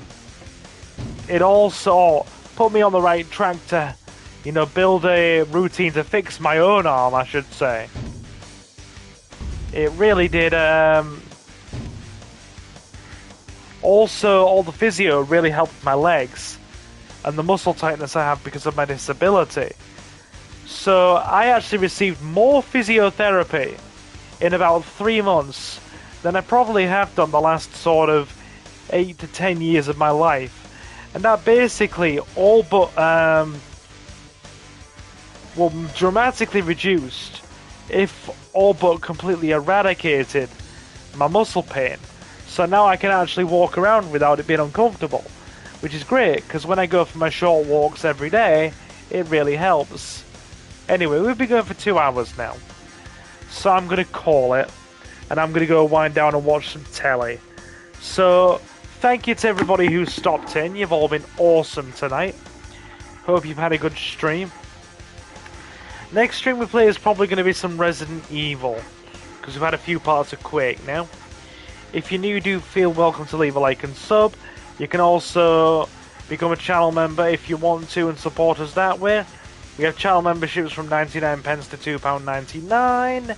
It also put me on the right track to, you know, build a routine to fix my own arm, I should say. It really did. Also, all the physio really helped my legs and the muscle tightness I have because of my disability. So I actually received more physiotherapy in about 3 months than I probably have done the last sort of 8 to 10 years of my life. And that basically all but, well, dramatically reduced, if all but completely eradicated, my muscle pain. So now I can actually walk around without it being uncomfortable, which is great, because when I go for my short walks every day, it really helps. Anyway, we've been going for 2 hours now, so I'm going to call it, and I'm going to go wind down and watch some telly. So, thank you to everybody who stopped in. You've all been awesome tonight. Hope you've had a good stream. Next stream we play is probably going to be some Resident Evil, because we've had a few parts of Quake now. If you're new, do feel welcome to leave a like and sub. You can also become a channel member if you want to and support us that way. We have channel memberships from 99 pence to £2.99.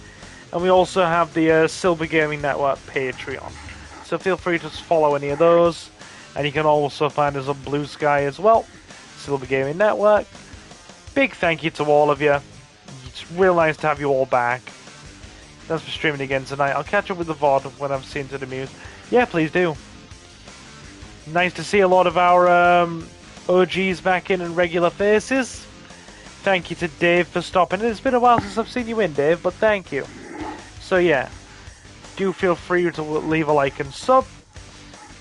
And we also have the Silver Gaming Network Patreon. So feel free to follow any of those. And you can also find us on Blue Sky as well. Silver Gaming Network. Big thank you to all of you. It's real nice to have you all back. Thanks for streaming again tonight. I'll catch up with the VOD when I'm seen to the muse. Yeah, please do. Nice to see a lot of our OGs back in and regular faces. Thank you to Dave for stopping in. It's been a while since I've seen you in, Dave, but thank you. So yeah, do feel free to leave a like and sub.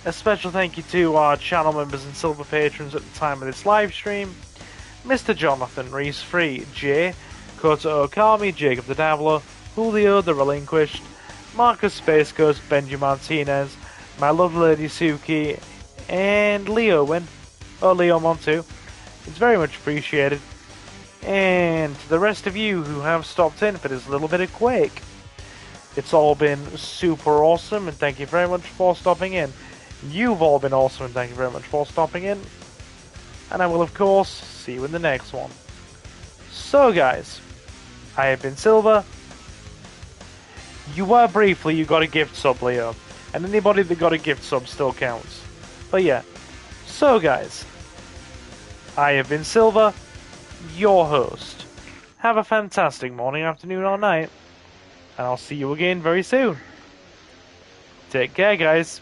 A special thank you to our channel members and silver patrons at the time of this live stream. Mr. Jonathan Reese Free, Jay, Kota Okami, Jacob the Dabbler, Julio the Relinquished, Marcus Space Ghost, Benji Martinez, my lovely lady Suki, and Leo Win. Oh, Leo Montu. It's very much appreciated. And to the rest of you who have stopped in for this little bit of Quake. It's all been super awesome, and thank you very much for stopping in. You've all been awesome, and thank you very much for stopping in. And I will, of course, see you in the next one. So, guys, I have been Silver. You were briefly, you got a gift sub, Leo. And anybody that got a gift sub still counts. But yeah. So, guys, I have been Silver, your host. Have a fantastic morning, afternoon, or night. And I'll see you again very soon. Take care, guys.